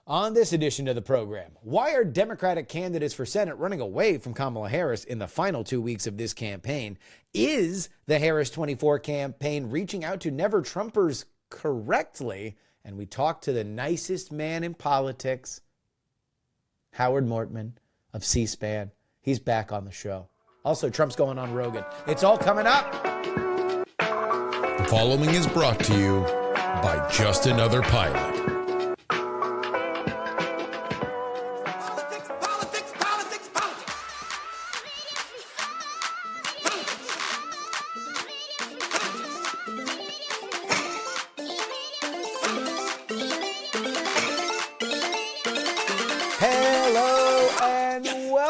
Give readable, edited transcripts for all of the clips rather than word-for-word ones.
On this edition of the program, why are Democratic candidates for Senate running away from Kamala Harris in the final 2 weeks of this campaign? Is the Harris 24 campaign reaching out to never-Trumpers correctly? And we talk to the nicest man in politics, Howard Mortman of C-SPAN. He's back on the show. Also, Trump's going on Rogan. It's all coming up. The following is brought to you by Just Another Pilot.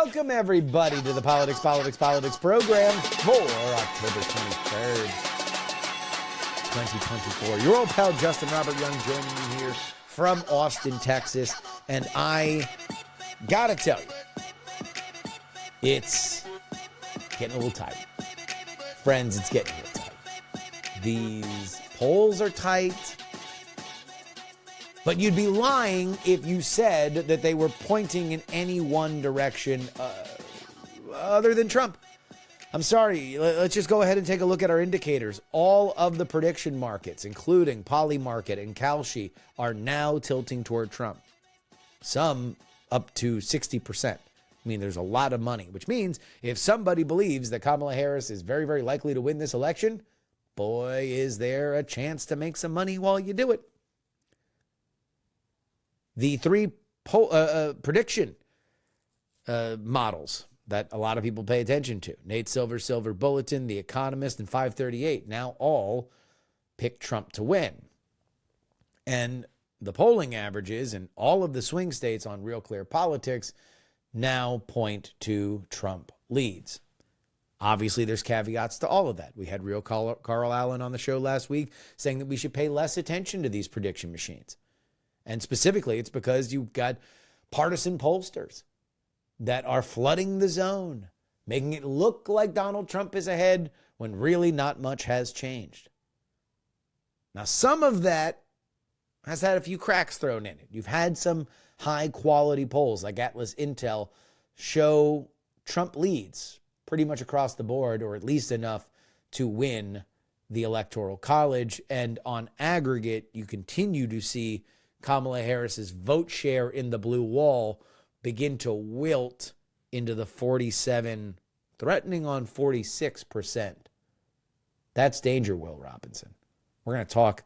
Welcome, everybody, to the Politics program for October 23rd, 2024. Your old pal, Justin Robert Young, joining me here from Austin, Texas. And I gotta tell you, it's getting a little tight. Friends, it's getting a little tight. These polls are tight. But you'd be lying if you said that they were pointing in any one direction other than Trump. I'm sorry. Let's just go ahead and take a look at our indicators. All of the prediction markets, including Polymarket and Kalshi, are now tilting toward Trump. Some up to 60%. I mean, there's a lot of money, which means if somebody believes that Kamala Harris is very, very likely to win this election, boy, is there a chance to make some money while you do it. The three prediction models that a lot of people pay attention to, Nate Silver's Bulletin, The Economist, and 538, now all pick Trump to win. And the polling averages in all of the swing states on Real Clear Politics now point to Trump leads. Obviously, there's caveats to all of that. We had Real Carl Allen on the show last week saying that we should pay less attention to these prediction machines. And specifically, it's because you've got partisan pollsters that are flooding the zone, making it look like Donald Trump is ahead when really not much has changed. Now, some of that has had a few cracks thrown in it. You've had some high-quality polls like Atlas Intel show Trump leads pretty much across the board, or at least enough to win the Electoral College. And on aggregate, you continue to see Kamala Harris's vote share in the blue wall begin to wilt into the 47, threatening on 46%. That's danger, Will Robinson. We're going to talk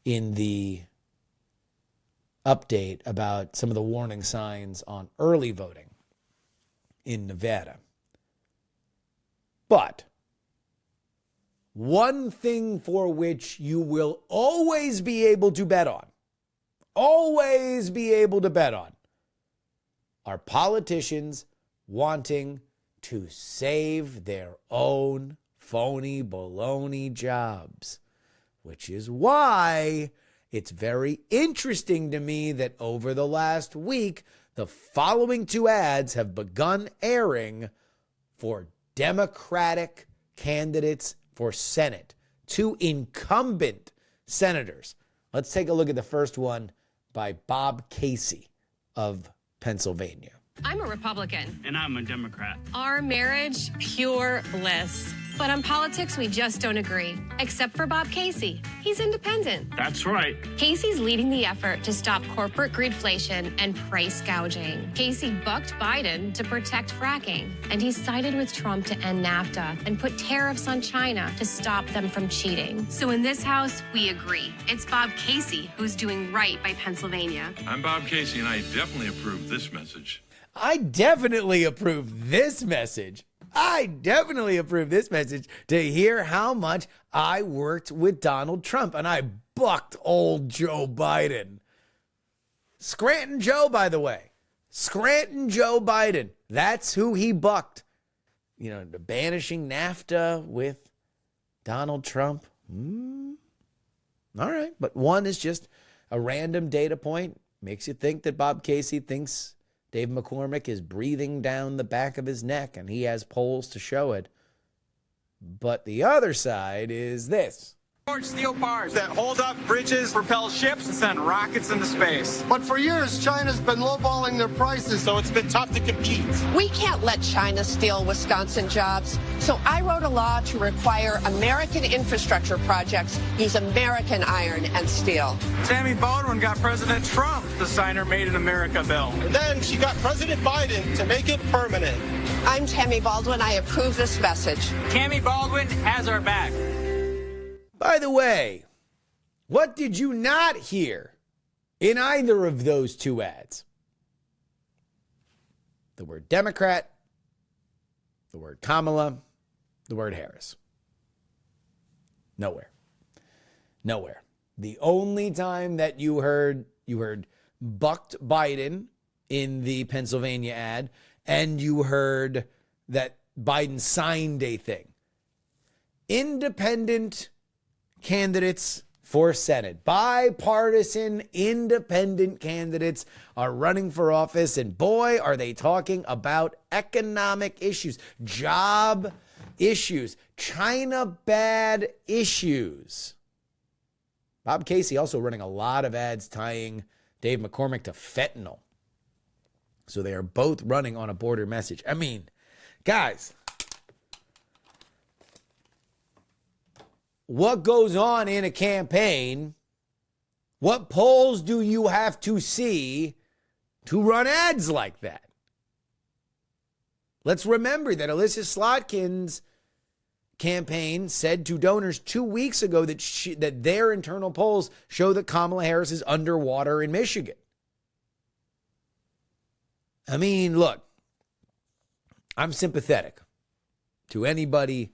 in the update about some of the warning signs on early voting in Nevada. But one thing for which you will always be able to bet on, are politicians wanting to save their own phony baloney jobs, which is why it's very interesting to me that over the last week, the following two ads have begun airing for Democratic candidates for Senate, two incumbent senators. Let's take a look at the first one by Bob Casey of Pennsylvania. I'm a Republican. And I'm a Democrat. Our marriage, pure bliss. But on politics, we just don't agree. Except for Bob Casey. He's independent. That's right. Casey's leading the effort to stop corporate greedflation and price gouging. Casey bucked Biden to protect fracking. And he sided with Trump to end NAFTA and put tariffs on China to stop them from cheating. So in this House, we agree. It's Bob Casey who's doing right by Pennsylvania. I'm Bob Casey, and I definitely approve this message. I definitely approve this message to hear how much I worked with Donald Trump and I bucked old Joe Biden. Scranton Joe, by the way. Scranton Joe Biden. That's who he bucked. You know, banishing NAFTA with Donald Trump. All right. But one is just a random data point. Makes you think that Bob Casey thinks Dave McCormick is breathing down the back of his neck and he has polls to show it. But the other side is this. Steel bars that hold up bridges, propel ships, and send rockets into space. But for years, China's been lowballing their prices, so it's been tough to compete. We can't let China steal Wisconsin jobs, so I wrote a law to require American infrastructure projects use American iron and steel. Tammy Baldwin got President Trump to sign her Made in America bill. And then she got President Biden to make it permanent. I'm Tammy Baldwin. I approve this message. Tammy Baldwin has our back. By the way, what did you not hear in either of those two ads? The word Democrat, the word Kamala, the word Harris. Nowhere. Nowhere. The only time that you heard bucked Biden in the Pennsylvania ad, and you heard that Biden signed a thing. Independent candidates for Senate, bipartisan independent candidates are running for office, and boy, are they talking about economic issues, job issues, China bad issues. Bob Casey also running a lot of ads tying Dave McCormick to fentanyl. So they are both running on a border message. I mean, guys, what goes on in a campaign? What polls do you have to see to run ads like that? Let's remember that Alyssa Slotkin's campaign said to donors 2 weeks ago that their internal polls show that Kamala Harris is underwater in Michigan. I mean, look, I'm sympathetic to anybody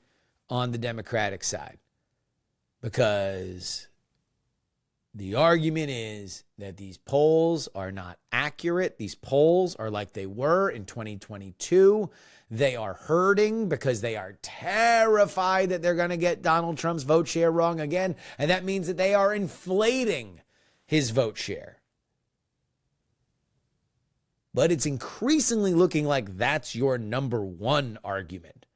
on the Democratic side, because the argument is that these polls are not accurate. These polls are like they were in 2022. They are hurting because they are terrified that they're going to get Donald Trump's vote share wrong again. And that means that they are inflating his vote share. But it's increasingly looking like that's your number one argument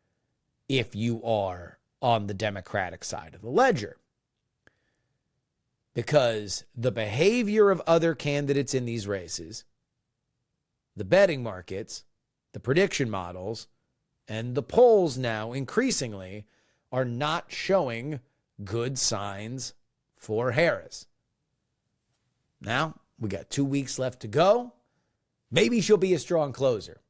if you are on the Democratic side of the ledger. Because the behavior of other candidates in these races, the betting markets, the prediction models, and the polls now increasingly are not showing good signs for Harris. Now, we got 2 weeks left to go. Maybe she'll be a strong closer.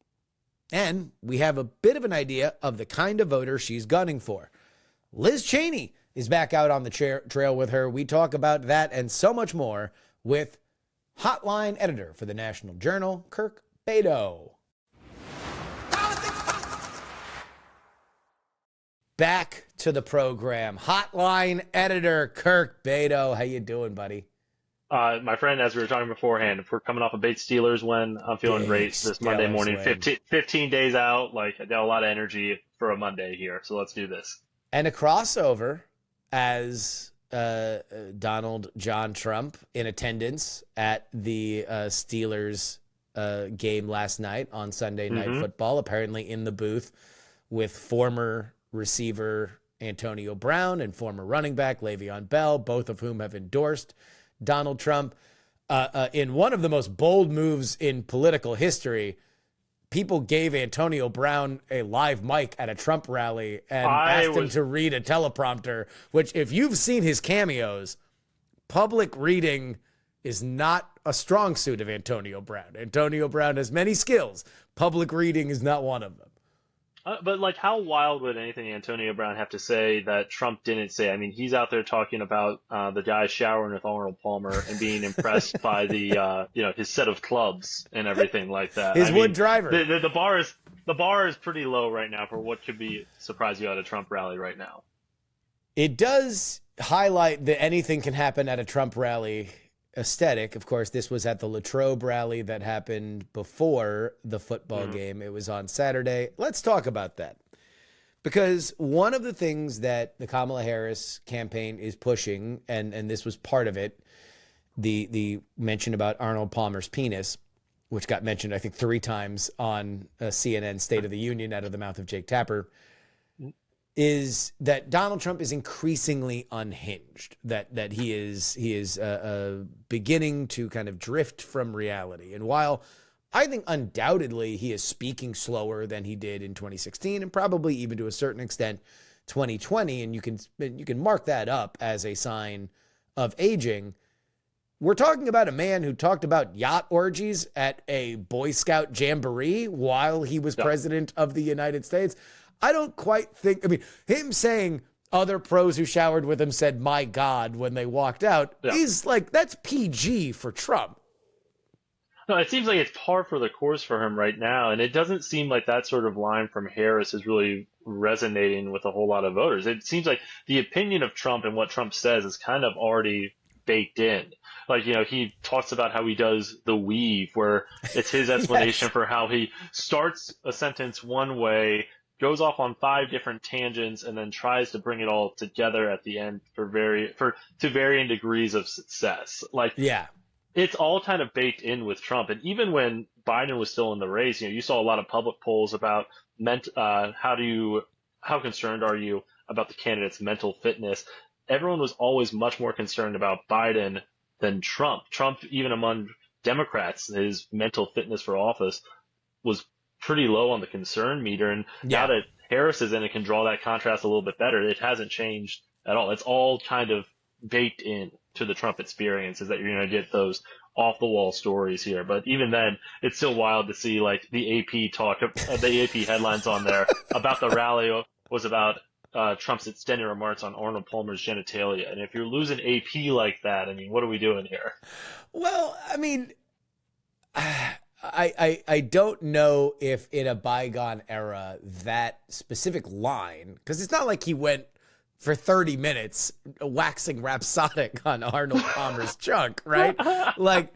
And we have a bit of an idea of the kind of voter she's gunning for. Liz Cheney is back out on the trail with her. We talk about that and so much more with Hotline editor for the National Journal, Kirk Bado. Back to the program. Hotline editor Kirk Bado. How you doing, buddy? My friend, as we were talking beforehand, if we're coming off a big Steelers win, I'm feeling great this Monday morning. 15 days out, like I got a lot of energy for a Monday here, so let's do this. And a crossover as Donald John Trump in attendance at the Steelers game last night on Sunday Night Football, apparently in the booth with former receiver Antonio Brown and former running back Le'Veon Bell, both of whom have endorsed Donald Trump. In one of the most bold moves in political history, people gave Antonio Brown a live mic at a Trump rally and asked him to read a teleprompter, which if you've seen his cameos, public reading is not a strong suit of Antonio Brown. Antonio Brown has many skills. Public reading is not one of them. But like, how wild would anything Antonio Brown have to say that Trump didn't say? I mean, he's out there talking about the guy showering with Arnold Palmer and being impressed by the his set of clubs and everything like that. His wood driver. The bar is pretty low right now for what could be surprise you at a Trump rally right now. It does highlight that anything can happen at a Trump rally aesthetic. Of course, this was at the Latrobe rally that happened before the football game. It was on Saturday. Let's talk about that. Because one of the things that the Kamala Harris campaign is pushing, and this was part of it, the mention about Arnold Palmer's penis, which got mentioned, I think, 3 times on CNN State of the Union out of the mouth of Jake Tapper. is that Donald Trump is increasingly unhinged, that he is beginning to kind of drift from reality. And while I think undoubtedly he is speaking slower than he did in 2016 and probably even to a certain extent 2020, and you can mark that up as a sign of aging, we're talking about a man who talked about yacht orgies at a Boy Scout jamboree while he was president of the United States. I don't quite think, I mean, him saying other pros who showered with him said, "My God," when they walked out is like, that's PG for Trump. No, it seems like it's par for the course for him right now. And it doesn't seem like that sort of line from Harris is really resonating with a whole lot of voters. It seems like the opinion of Trump and what Trump says is kind of already baked in. Like, he talks about how he does the weave, where it's his explanation for how he starts a sentence one way, goes off on 5 different tangents, and then tries to bring it all together at the end to varying degrees of success. It's all kind of baked in with Trump. And even when Biden was still in the race, you saw a lot of public polls about how concerned are you about the candidate's mental fitness. Everyone was always much more concerned about Biden than Trump. Trump, even among Democrats, his mental fitness for office was pretty low on the concern meter. And now that Harris is in and can draw that contrast a little bit better, it hasn't changed at all. It's all kind of baked in to the Trump experience, is that you're going to get those off the wall stories here. But even then, it's still wild to see like the AP the AP headlines on there about the rally was about Trump's extended remarks on Arnold Palmer's genitalia. And if you're losing AP like that, I mean, what are we doing here? Well, I mean, I don't know if in a bygone era that specific line, because it's not like he went for 30 minutes waxing rhapsodic on Arnold Palmer's junk, right? Like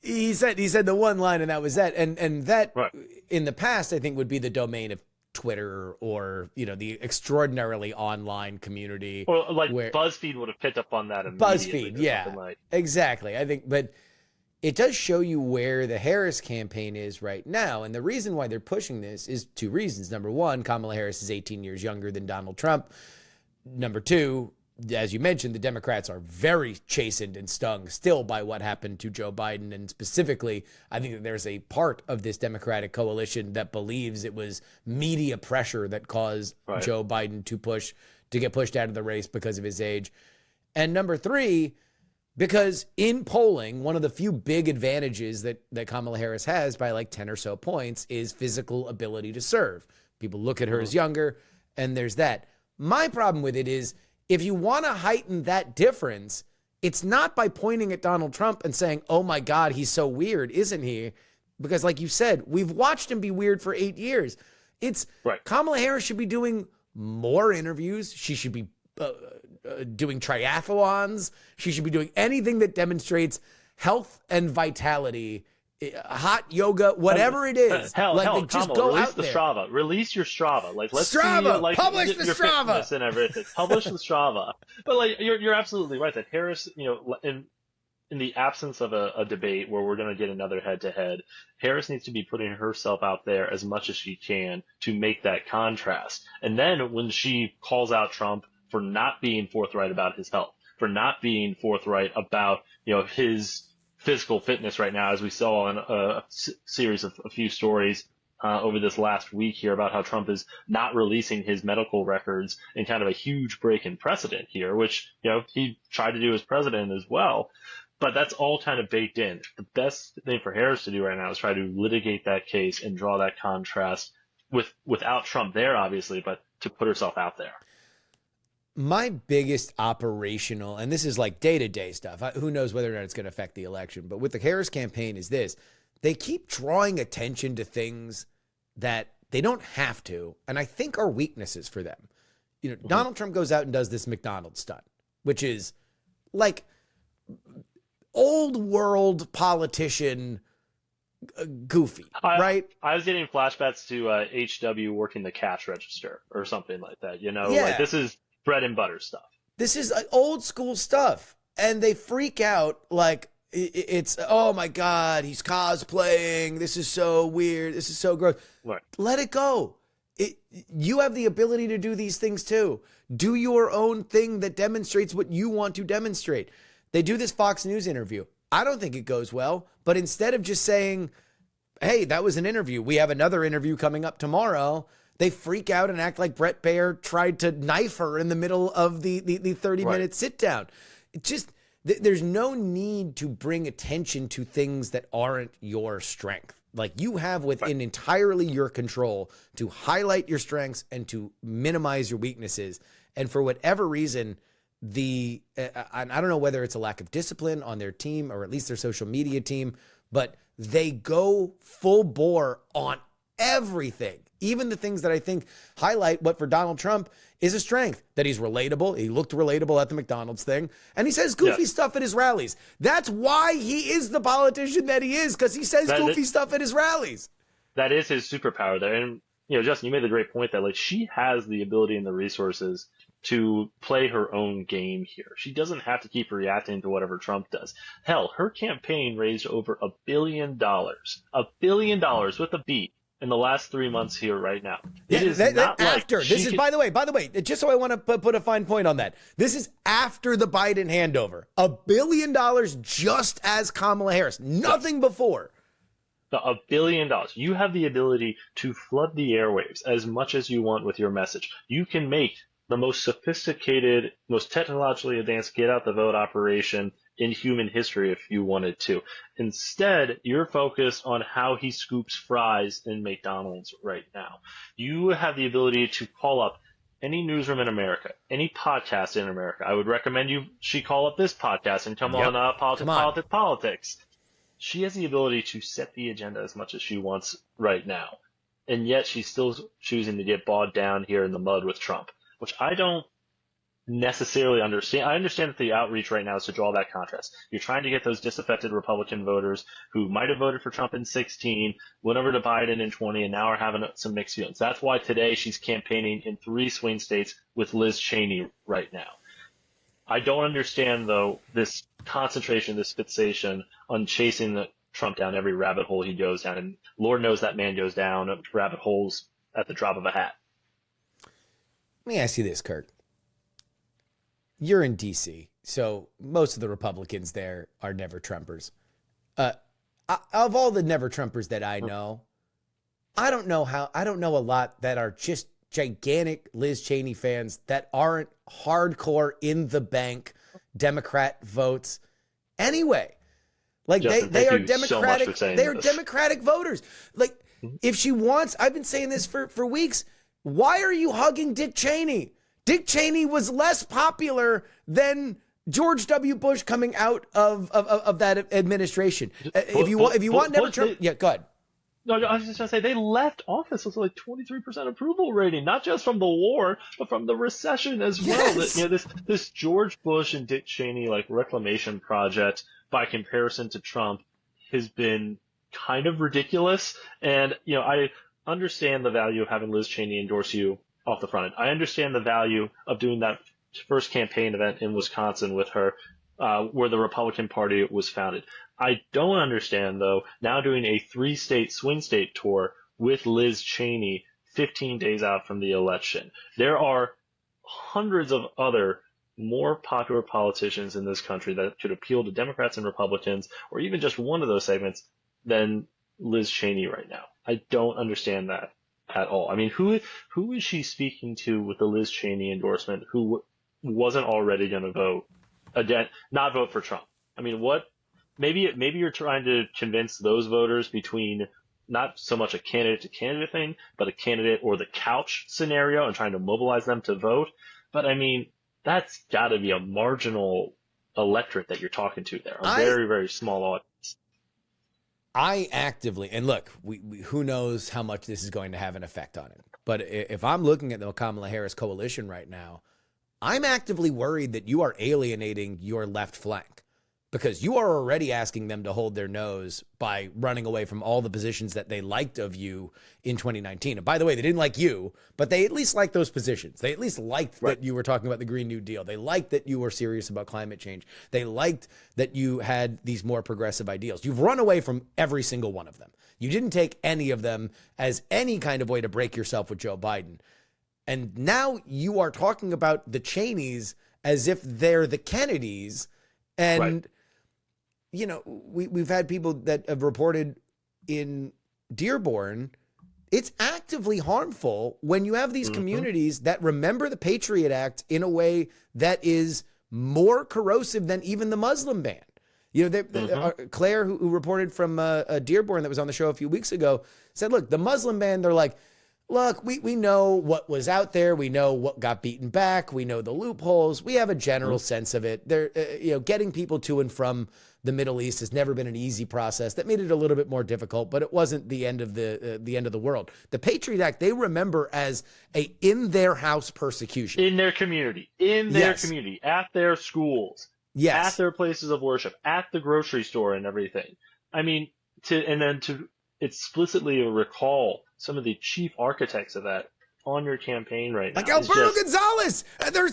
he said the one line and that was that. And that in the past, I think would be the domain of Twitter or, the extraordinarily online community. Or like BuzzFeed would have picked up on that immediately. BuzzFeed, yeah, exactly. I think, but it does show you where the Harris campaign is right now. And the reason why they're pushing this is 2 reasons. Number one, Kamala Harris is 18 years younger than Donald Trump. Number 2, as you mentioned, the Democrats are very chastened and stung still by what happened to Joe Biden. And specifically, I think that there's a part of this Democratic coalition that believes it was media pressure that caused Joe Biden to get pushed out of the race because of his age. And number 3, because in polling, one of the few big advantages that Kamala Harris has by like 10 or so points is physical ability to serve. People look at her as younger, and there's that. My problem with it is, if you want to heighten that difference, it's not by pointing at Donald Trump and saying, "Oh my God, he's so weird, isn't he?" Because like you said, we've watched him be weird for 8 years. It's Kamala Harris should be doing more interviews. She should be doing triathlons. She should be doing anything that demonstrates health and vitality, hot yoga, whatever it is. Hell, just Kamala, go release out the there. Strava. Release your Strava. Like, let's Strava. see, like, Publish the your Strava fitness and everything. Publish the Strava. But like, you're absolutely right that Harris, in the absence of a debate where we're going to get another head-to-head, Harris needs to be putting herself out there as much as she can to make that contrast. And then when she calls out Trump for not being forthright about his health, for not being forthright about, his physical fitness right now, as we saw in a series of a few stories over this last week here about how Trump is not releasing his medical records in kind of a huge break in precedent here, which, he tried to do as president as well. But that's all kind of baked in. The best thing for Harris to do right now is try to litigate that case and draw that contrast without Trump there, obviously, but to put herself out there. My biggest operational, and this is like day-to-day stuff, who knows whether or not it's going to affect the election, but with the Harris campaign is this: they keep drawing attention to things that they don't have to, and I think are weaknesses for them. Donald Trump goes out and does this McDonald's stunt, which is like old world politician goofy, right? I was getting flashbacks to HW working the cash register or something like that. Like this is bread and butter stuff. This is old school stuff. And they freak out like it's, "Oh my God, he's cosplaying. This is so weird. This is so gross." Right. Let it go. You have the ability to do these things too. Do your own thing that demonstrates what you want to demonstrate. They do this Fox News interview. I don't think it goes well, but instead of just saying, hey, that was an interview, we have another interview coming up tomorrow, they freak out and act like Brett Baer tried to knife her in the middle of the 30-minute sit down. It just, there's no need to bring attention to things that aren't your strength. Like, you have within entirely your control to highlight your strengths and to minimize your weaknesses. And for whatever reason, I don't know whether it's a lack of discipline on their team or at least their social media team, but they go full bore on everything. Even the things that I think highlight what for Donald Trump is a strength, that he's relatable. He looked relatable at the McDonald's thing. And he says goofy stuff at his rallies. That's why he is the politician that he is, because he says goofy stuff at his rallies. That is his superpower there. And, Justin, you made the great point that, like, she has the ability and the resources to play her own game here. She doesn't have to keep reacting to whatever Trump does. Hell, her campaign raised over $1 billion. $1 billion with a B in the last 3 months here right now. It is not after. Like this is, by the way, just so I want to put a fine point on that. This is after the Biden handover. $1 billion just as Kamala Harris. Nothing before. $1 billion. You have the ability to flood the airwaves as much as you want with your message. You can make the most sophisticated, most technologically advanced get out the vote operation in human history if you wanted to. Instead, you're focused on how he scoops fries in McDonald's right now. You have the ability to call up any newsroom in America, any podcast in America. I would recommend she call up this podcast and come on Politics. She has the ability to set the agenda as much as she wants right now. And yet she's still choosing to get bogged down here in the mud with Trump, which I don't necessarily understand. I understand that the outreach right now is to draw that contrast. You're trying to get those disaffected Republican voters who might have voted for Trump in 16, went over to Biden in 20, and now are having some mixed feelings. That's why today she's campaigning in 3 swing states with Liz Cheney right now. I don't understand, though, this concentration, this fixation on chasing Trump down every rabbit hole he goes down. And Lord knows that man goes down rabbit holes at the drop of a hat. Let me ask you this, Kirk. You're in D.C., so most of the Republicans there are never Trumpers. Of all the never Trumpers that I know, I don't know a lot that are just gigantic Liz Cheney fans that aren't hardcore in the bank Democrat votes anyway. Like, Justin, they are Democratic. So they are Democratic voters. Like, if she wants, I've been saying this for weeks. Why are you hugging Dick Cheney? Dick Cheney was less popular than George W. Bush coming out of that administration. If you want never Trump, go ahead. No, I was just going to say, they left office with like 23% approval rating, not just from the war, but from the recession as well. Yes. This George Bush and Dick Cheney reclamation project, by comparison to Trump, has been kind of ridiculous. And I understand the value of having Liz Cheney endorse you off the front end. I understand the value of doing that first campaign event in Wisconsin with her, where the Republican Party was founded. I don't understand, though, now doing a 3-state swing state tour with Liz Cheney 15 days out from the election. There are hundreds of other more popular politicians in this country that could appeal to Democrats and Republicans, or even just one of those segments, than Liz Cheney right now. I don't understand that at all. I mean, who is she speaking to with the Liz Cheney endorsement who wasn't already going to vote again, not vote for Trump? I mean, what? Maybe you're trying to convince those voters between not so much a candidate to candidate thing, but a candidate or the couch scenario and trying to mobilize them to vote. But I mean, that's got to be a marginal electorate that you're talking to there, a very, very small audience. I actively, and look, we who knows how much this is going to have an effect on it. But if I'm looking at the Kamala Harris coalition right now, I'm actively worried that you are alienating your left flank. because you are already asking them to hold their nose by running away from all the positions that they liked of you in 2019. And by the way, they didn't like you, but they at least liked those positions. They at least liked that you were talking about the Green New Deal. They liked that you were serious about climate change. They liked that you had these more progressive ideals. You've run away from every single one of them. You didn't take any of them as any kind of way to break yourself with Joe Biden. And now you are talking about the Cheneys as if they're the Kennedys. And, you know, we've had people that have reported in Dearborn, it's actively harmful when you have these communities that remember the Patriot Act in a way that is more corrosive than even the Muslim ban. You know, Claire, who reported from Dearborn that was on the show a few weeks ago, said, look, the Muslim ban, they're like, look, we know what was out there. We know what got beaten back. We know the loopholes. We have a general sense of it. They're, you know, getting people to and from the Middle East has never been an easy process. That made it a little bit more difficult, but it wasn't the end of the world. The Patriot Act, they remember as a in their house persecution. In their community, at their schools, at their places of worship, at the grocery store and everything. I mean, to explicitly recall some of the chief architects of that on your campaign right now. Like Alberto Gonzalez. They're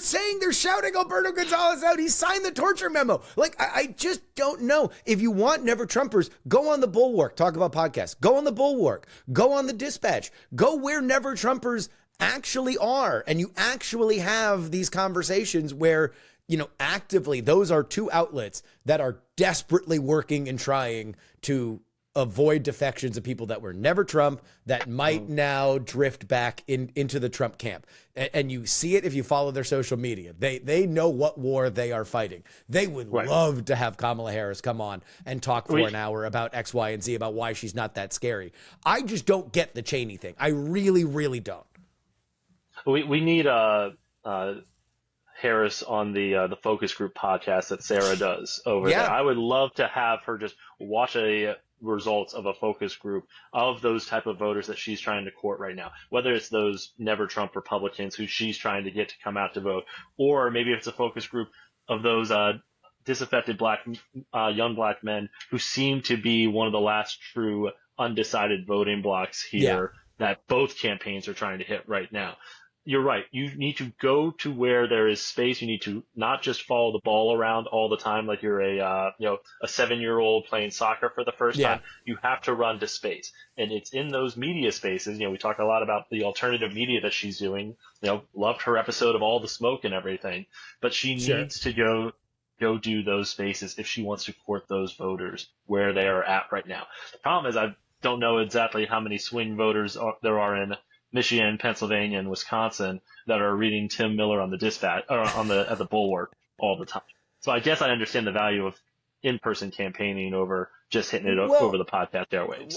shouting Alberto Gonzalez out. He signed the torture memo. Like, I just don't know. If you want Never Trumpers, go on the Bulwark. Talk about podcasts. Go on the Bulwark. Go on the Dispatch. Go where Never Trumpers actually are. And you actually have these conversations where, you know, actively, those are two outlets that are desperately working and trying to avoid defections of people that were never Trump, that might now drift back into the Trump camp. And you see it if you follow their social media. They know what war they are fighting. They would love to have Kamala Harris come on and talk for an hour about X, Y, and Z, about why she's not that scary. I just don't get the Cheney thing. I really, really don't. We need Harris on the focus group podcast that Sarah does over there. I would love to have her just watch results of a focus group of those type of voters that she's trying to court right now, whether it's those never Trump Republicans who she's trying to get to come out to vote, or maybe if it's a focus group of those disaffected young black men who seem to be one of the last true undecided voting blocks here that both campaigns are trying to hit right now. You're right. You need to go to where there is space. You need to not just follow the ball around all the time like you're a 7-year-old playing soccer for the first time. You have to run to space. And it's in those media spaces. You know, we talk a lot about the alternative media that she's doing. You know, loved her episode of All the Smoke and everything. But she needs to go do those spaces if she wants to court those voters where they are at right now. The problem is I don't know exactly how many swing voters there are in Michigan, Pennsylvania, and Wisconsin that are reading Tim Miller on the Dispatch or at the Bulwark all the time. So I guess I understand the value of in-person campaigning over just hitting it over the podcast airwaves.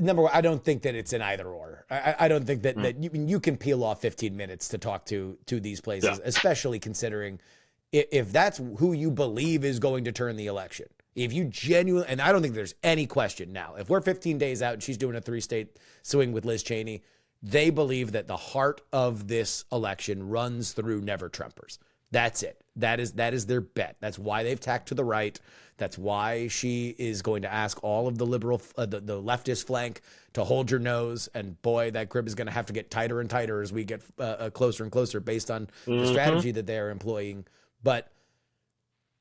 Number one, I don't think that it's an either or. I don't think that you can peel off 15 minutes to talk to these places, especially considering if that's who you believe is going to turn the election. If you genuinely, and I don't think there's any question now, if we're 15 days out and she's doing a 3-state swing with Liz Cheney, they believe that the heart of this election runs through never Trumpers. That's it. That is their bet. That's why they've tacked to the right. That's why she is going to ask all of the liberal, the leftist flank to hold your nose. And boy, that grip is going to have to get tighter and tighter as we get closer and closer based on the strategy that they are employing. But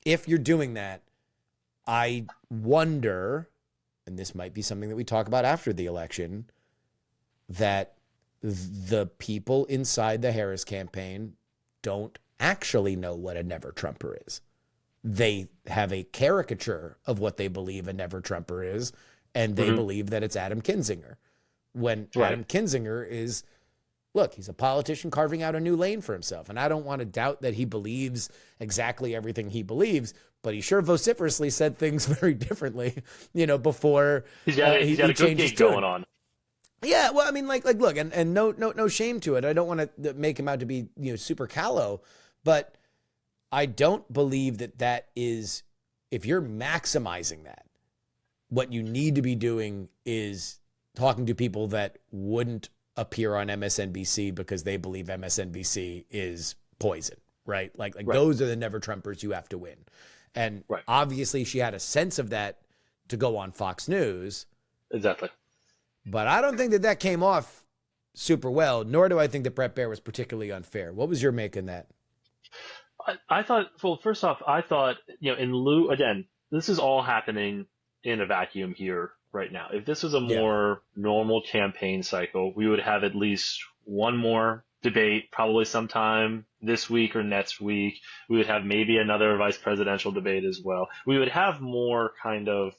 if you're doing that, I wonder, and this might be something that we talk about after the election, that the people inside the Harris campaign don't actually know what a never Trumper is. They have a caricature of what they believe a never Trumper is, and they believe that it's Adam Kinzinger. When Adam Kinzinger is, look, he's a politician carving out a new lane for himself. And I don't want to doubt that he believes exactly everything he believes, but he sure vociferously said things very differently, you know, before he's got a good gig going on. Yeah, well, I mean, like, look, and no shame to it. I don't want to make him out to be, you know, super callow, but I don't believe that is, if you're maximizing that, what you need to be doing is talking to people that wouldn't appear on MSNBC because they believe MSNBC is poison, right? Like those are the never Trumpers you have to win. And Right. obviously she had a sense of that to go on Fox News. Exactly. But I don't think that came off super well, nor do I think that Bret Baier was particularly unfair. What was your make in that? I thought, well, first off, I thought, again, this is all happening in a vacuum here right now. If this was a more normal campaign cycle, we would have at least one more debate, probably sometime this week or next week. We would have maybe another vice presidential debate as well. We would have more kind of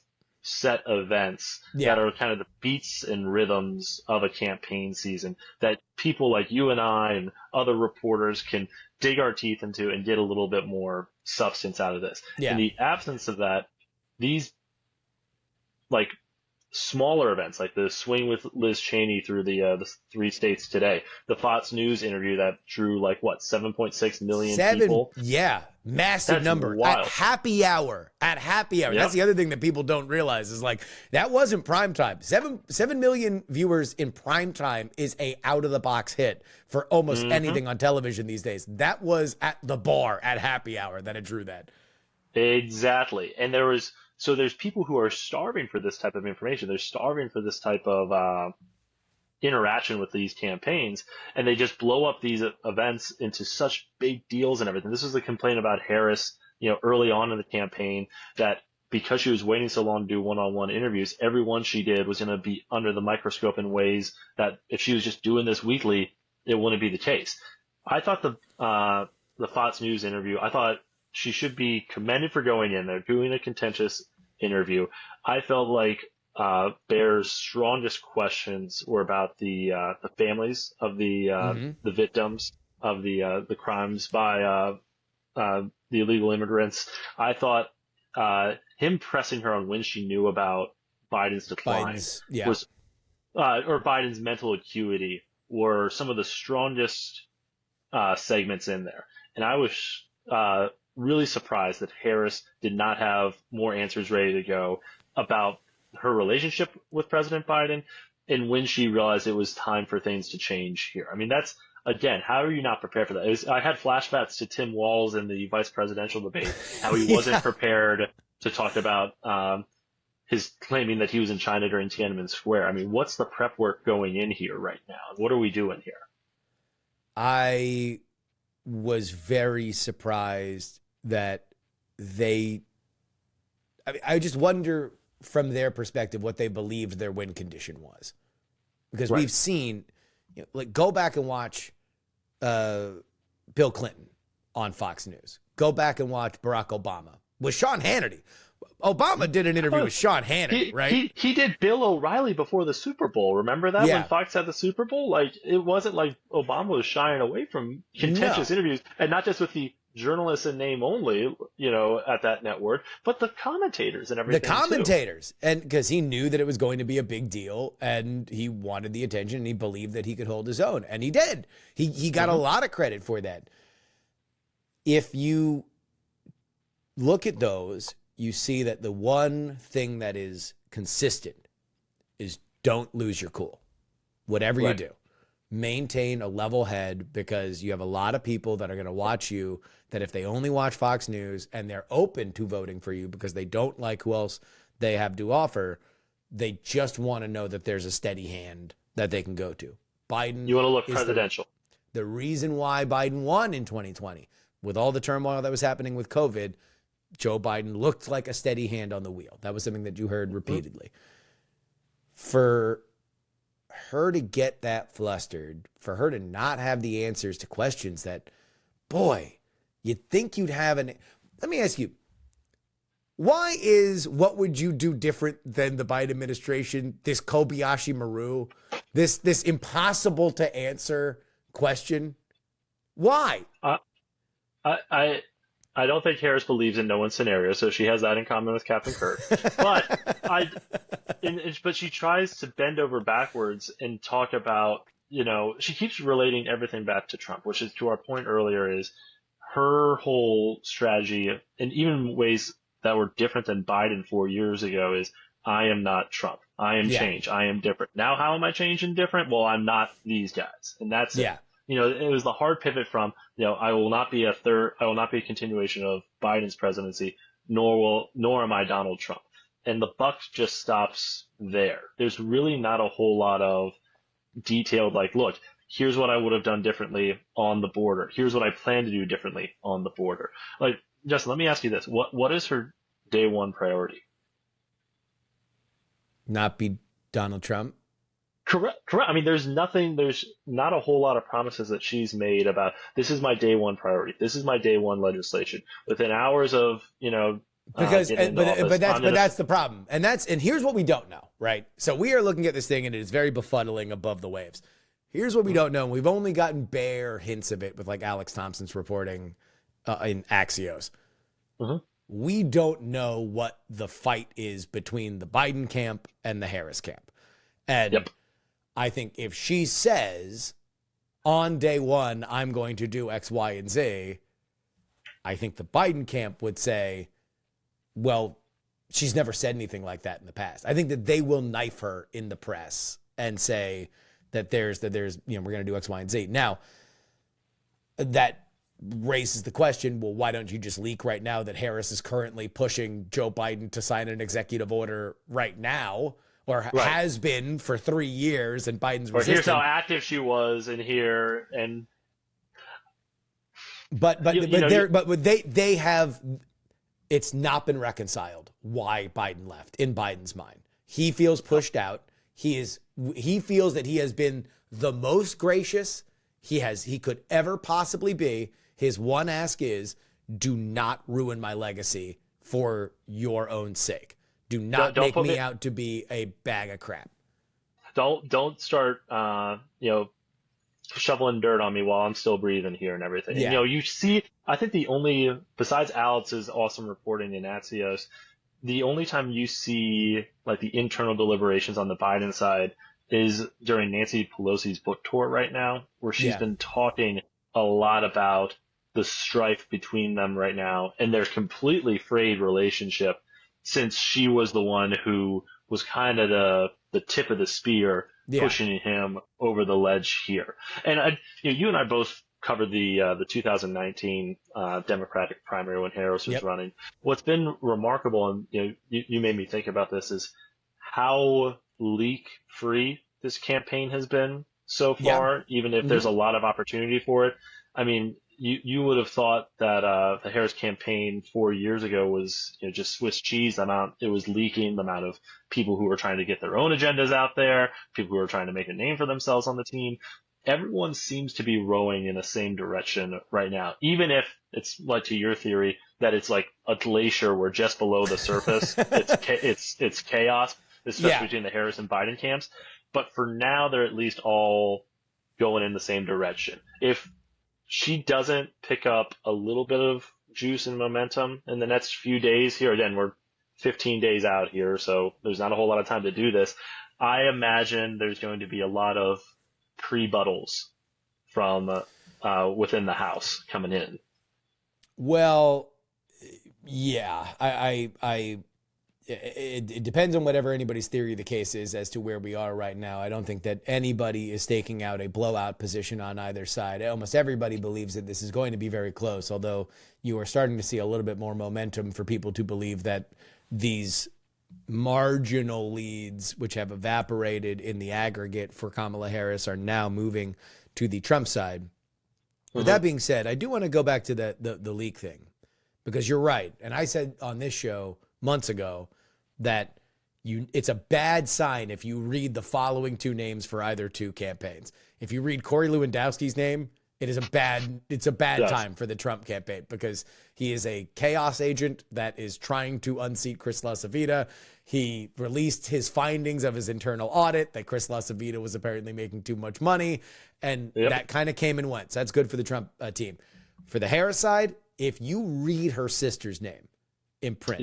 set events that are kind of the beats and rhythms of a campaign season that people like you and I and other reporters can dig our teeth into and get a little bit more substance out of this. In the absence of that, these like smaller events like the swing with Liz Cheney through the 3 states today, the Fox News interview that drew 7.6 million people. Yeah, massive That's number wild. at happy hour. That's the other thing that people don't realize is that wasn't prime time. 7 million viewers in prime time is a out of the box hit for almost anything on television these days. That was at the bar at happy hour that it drew that. Exactly. And there's people who are starving for this type of information. They're starving for this type of interaction with these campaigns, and they just blow up these events into such big deals and everything. This was the complaint about Harris, early on in the campaign, that because she was waiting so long to do one-on-one interviews, every one she did was going to be under the microscope in ways that if she was just doing this weekly, it wouldn't be the case. I thought the Fox News interview, I thought she should be commended for going in there, doing a contentious interview. I felt like Baier's strongest questions were about the families of the victims of the crimes by the illegal immigrants. I thought him pressing her on when she knew about Biden's decline was or Biden's mental acuity were some of the strongest segments in there. And I was really surprised that Harris did not have more answers ready to go about her relationship with President Biden and when she realized it was time for things to change here. I mean, that's, again, how are you not prepared for that? I had flashbacks to Tim Walz in the vice presidential debate, how he wasn't prepared to talk about his claiming that he was in China during Tiananmen Square. I mean, what's the prep work going in here right now? What are we doing here? I was very surprised that I just wonder from their perspective what they believed their win condition was. Because we've seen, go back and watch Bill Clinton on Fox News. Go back and watch Barack Obama with Sean Hannity. Obama did an interview with Sean Hannity, right? He did Bill O'Reilly before the Super Bowl. Remember that when Fox had the Super Bowl? It wasn't like Obama was shying away from contentious interviews, and not just with the journalists in name only, at that network, but the commentators and everything. The commentators, and because he knew that it was going to be a big deal, and he wanted the attention, and he believed that he could hold his own, and he did. He got a lot of credit for that. If you look at those, you see that the one thing that is consistent is don't lose your cool. Whatever you do, maintain a level head, because you have a lot of people that are going to watch you that if they only watch Fox News and they're open to voting for you because they don't like who else they have to offer, they just want to know that there's a steady hand that they can go to. Biden. You want to look presidential. The reason why Biden won in 2020, with all the turmoil that was happening with COVID, Joe Biden looked like a steady hand on the wheel. That was something that you heard repeatedly. For her to get that flustered, for her to not have the answers to questions that, boy, you'd think you'd have let me ask you, why is what would you do different than the Biden administration, this Kobayashi Maru, this impossible to answer question? Why? I don't think Harris believes in no one scenario, so she has that in common with Captain Kirk. But but she tries to bend over backwards and talk about, she keeps relating everything back to Trump, which is to our point earlier, is her whole strategy, and even ways that were different than Biden 4 years ago, is I am not Trump. I am change. I am different. Now, how am I changing different? Well, I'm not these guys. And that's it. It was the hard pivot from, I will not be a continuation of Biden's presidency. nor am I Donald Trump. And the buck just stops there. There's really not a whole lot of detailed, like, look, here's what I would have done differently on the border. Here's what I plan to do differently on the border. Like, Justin, let me ask you this. What is her day one priority? Not be Donald Trump. Correct. I mean, there's not a whole lot of promises that she's made about this is my day one priority. This is my day one legislation. Within hours of, Because that's the problem. And here's what we don't know, right? So we are looking at this thing and it is very befuddling above the waves. Here's what we don't know. We've only gotten bare hints of it with like Alex Thompson's reporting in Axios. Mm-hmm. We don't know what the fight is between the Biden camp and the Harris camp. And I think if she says on day one, I'm going to do X, Y, and Z, I think the Biden camp would say, well, she's never said anything like that in the past. I think that they will knife her in the press and say that there's, we're going to do X, Y, and Z. Now, that raises the question, well, why don't you just leak right now that Harris is currently pushing Joe Biden to sign an executive order right now, or has been for 3 years, and Biden's resisting. Here's how active she was in here, and but they have. It's not been reconciled why Biden left in Biden's mind. He feels pushed out. He feels that he has been the most gracious he could ever possibly be. His one ask is, do not ruin my legacy for your own sake. Do not make me out to be a bag of crap. Don't start shoveling dirt on me while I'm still breathing here and everything. Yeah. You see, I think the only, besides Alex's awesome reporting in Axios, the only time you see like the internal deliberations on the Biden side is during Nancy Pelosi's book tour right now, where she's been talking a lot about the strife between them right now and their completely frayed relationship, since she was the one who was kind of the tip of the spear pushing him over the ledge here. And you and I both covered the 2019 Democratic primary when Harris was running. What's been remarkable, and you made me think about this, is how leak-free this campaign has been so far, even if there's a lot of opportunity for it. I mean, you would have thought that the Harris campaign 4 years ago was just Swiss cheese. The amount it was leaking, the amount of people who were trying to get their own agendas out there, people who were trying to make a name for themselves on the team. Everyone seems to be rowing in the same direction right now, even if it's like to your theory that it's like a glacier where just below the surface it's chaos, especially between the Harris and Biden camps. But for now, they're at least all going in the same direction. If she doesn't pick up a little bit of juice and momentum in the next few days here, again, we're 15 days out here, so there's not a whole lot of time to do this. I imagine there's going to be a lot of pre-buttles from within the House coming in. Well, yeah, it depends on whatever anybody's theory of the case is as to where we are right now. I don't think that anybody is staking out a blowout position on either side. Almost everybody believes that this is going to be very close, although you are starting to see a little bit more momentum for people to believe that these marginal leads, which have evaporated in the aggregate for Kamala Harris, are now moving to the Trump side. Mm-hmm. With that being said, I do want to go back to the leak thing, because you're right. And I said on this show months ago that it's a bad sign if you read the following two names for either two campaigns. If you read Corey Lewandowski's name, it's a bad time for the Trump campaign, because he is a chaos agent that is trying to unseat Chris LaCivita. He released his findings of his internal audit that Chris LaCivita was apparently making too much money, and that kind of came and went. So that's good for the Trump team. For the Harris side, if you read her sister's name in print,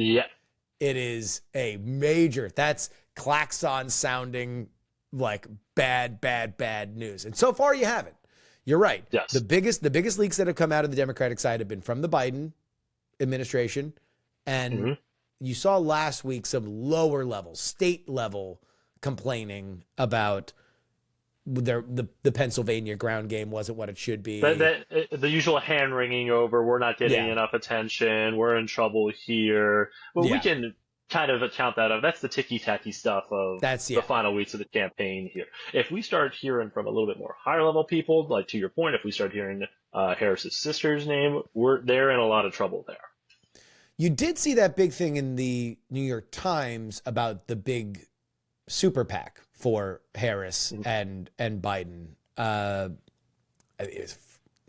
it is a major, that's klaxon sounding like bad news. And so far you haven't. You're right. Yes. The biggest leaks that have come out of the Democratic side have been from the Biden administration. And you saw last week some lower level, state level complaining about the Pennsylvania ground game wasn't what it should be. The usual hand wringing over, we're not getting enough attention, we're in trouble here. Well, we can kind of account that of. That's the ticky-tacky stuff of the final weeks of the campaign here. If we start hearing from a little bit more higher-level people, like to your point, if we start hearing Harris's sister's name, they're in a lot of trouble there. You did see that big thing in the New York Times about the big super PAC for Harris and Biden. It was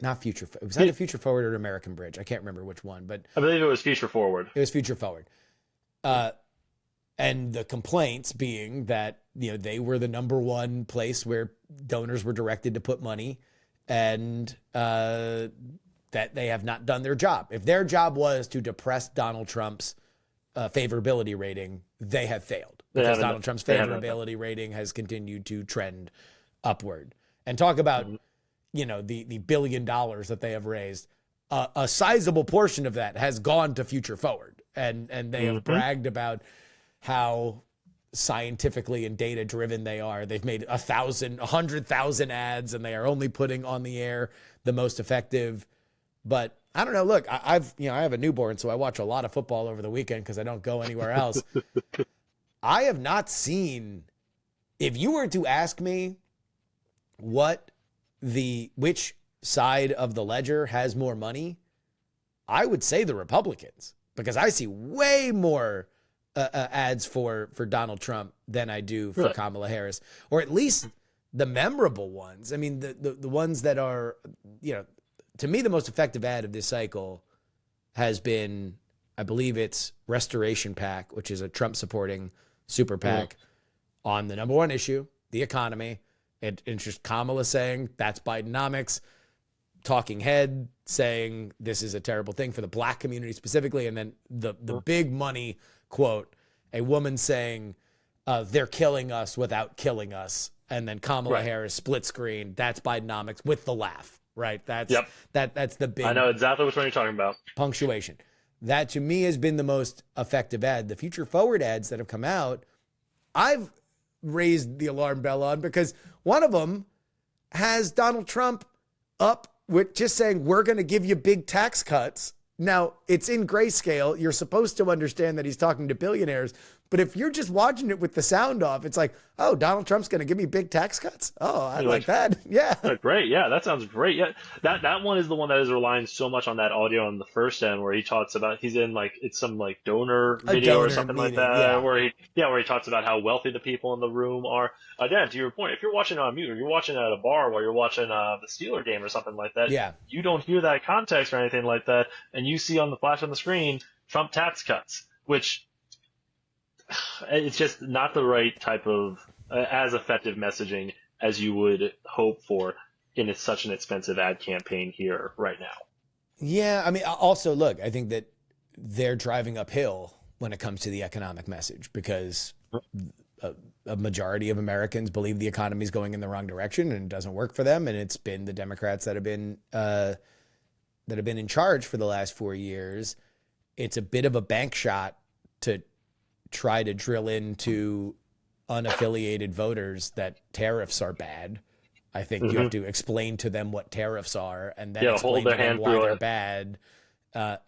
not Future. It was either Future Forward or American Bridge. I can't remember which one, but I believe it was Future Forward. It was Future Forward. And the complaints being that, they were the number one place where donors were directed to put money, and that they have not done their job. If their job was to depress Donald Trump's favorability rating, they have failed, because Donald Trump's favorability rating has continued to trend upward. And talk about, the $1 billion that they have raised. A sizable portion of that has gone to Future Forward, and they have bragged about how scientifically and data driven they are. They've made 100,000 ads, and they are only putting on the air the most effective. But I don't know. Look, I have a newborn, so I watch a lot of football over the weekend because I don't go anywhere else. I have not seen, if you were to ask me which side of the ledger has more money, I would say the Republicans, because I see way more ads for Donald Trump than I do for Kamala Harris, or at least the memorable ones. I mean, the ones that are, to me, the most effective ad of this cycle has been, I believe it's Restoration PAC, which is a Trump supporting super PAC on the number one issue, the economy. It's just Kamala saying that's Bidenomics, talking head saying this is a terrible thing for the black community specifically, and then the big money quote, a woman saying they're killing us without killing us, and then Kamala Harris split screen, that's Bidenomics with the laugh, right? That's the big, I know exactly which one you're talking about. Punctuation. That to me has been the most effective ad. The Future Forward ads that have come out, I've raised the alarm bell on, because one of them has Donald Trump up with just saying, we're going to give you big tax cuts. Now, it's in grayscale. You're supposed to understand that he's talking to billionaires. But if you're just watching it with the sound off, it's like, oh, Donald Trump's going to give me big tax cuts? Oh, I like that. Yeah. Great. Yeah, that sounds great. Yeah, that one is the one that is relying so much on that audio on the first end, where he talks about, he's in it's some donor video or something meeting, like that, where he talks about how wealthy the people in the room are. Again, to your point, if you're watching on mute, or you're watching at a bar while you're watching the Steeler game or something like that, you don't hear that context or anything like that, and you see on the flash on the screen Trump tax cuts, which it's just not the right type of as effective messaging as you would hope for in such an expensive ad campaign here right now. Yeah, I mean, also, look, I think that they're driving uphill when it comes to the economic message, because a majority of Americans believe the economy is going in the wrong direction and it doesn't work for them, and it's been the Democrats that have been in charge for the last 4 years. It's a bit of a bank shot to try to drill into unaffiliated voters that tariffs are bad. I think you have to explain to them what tariffs are, and then explain to them why they're bad.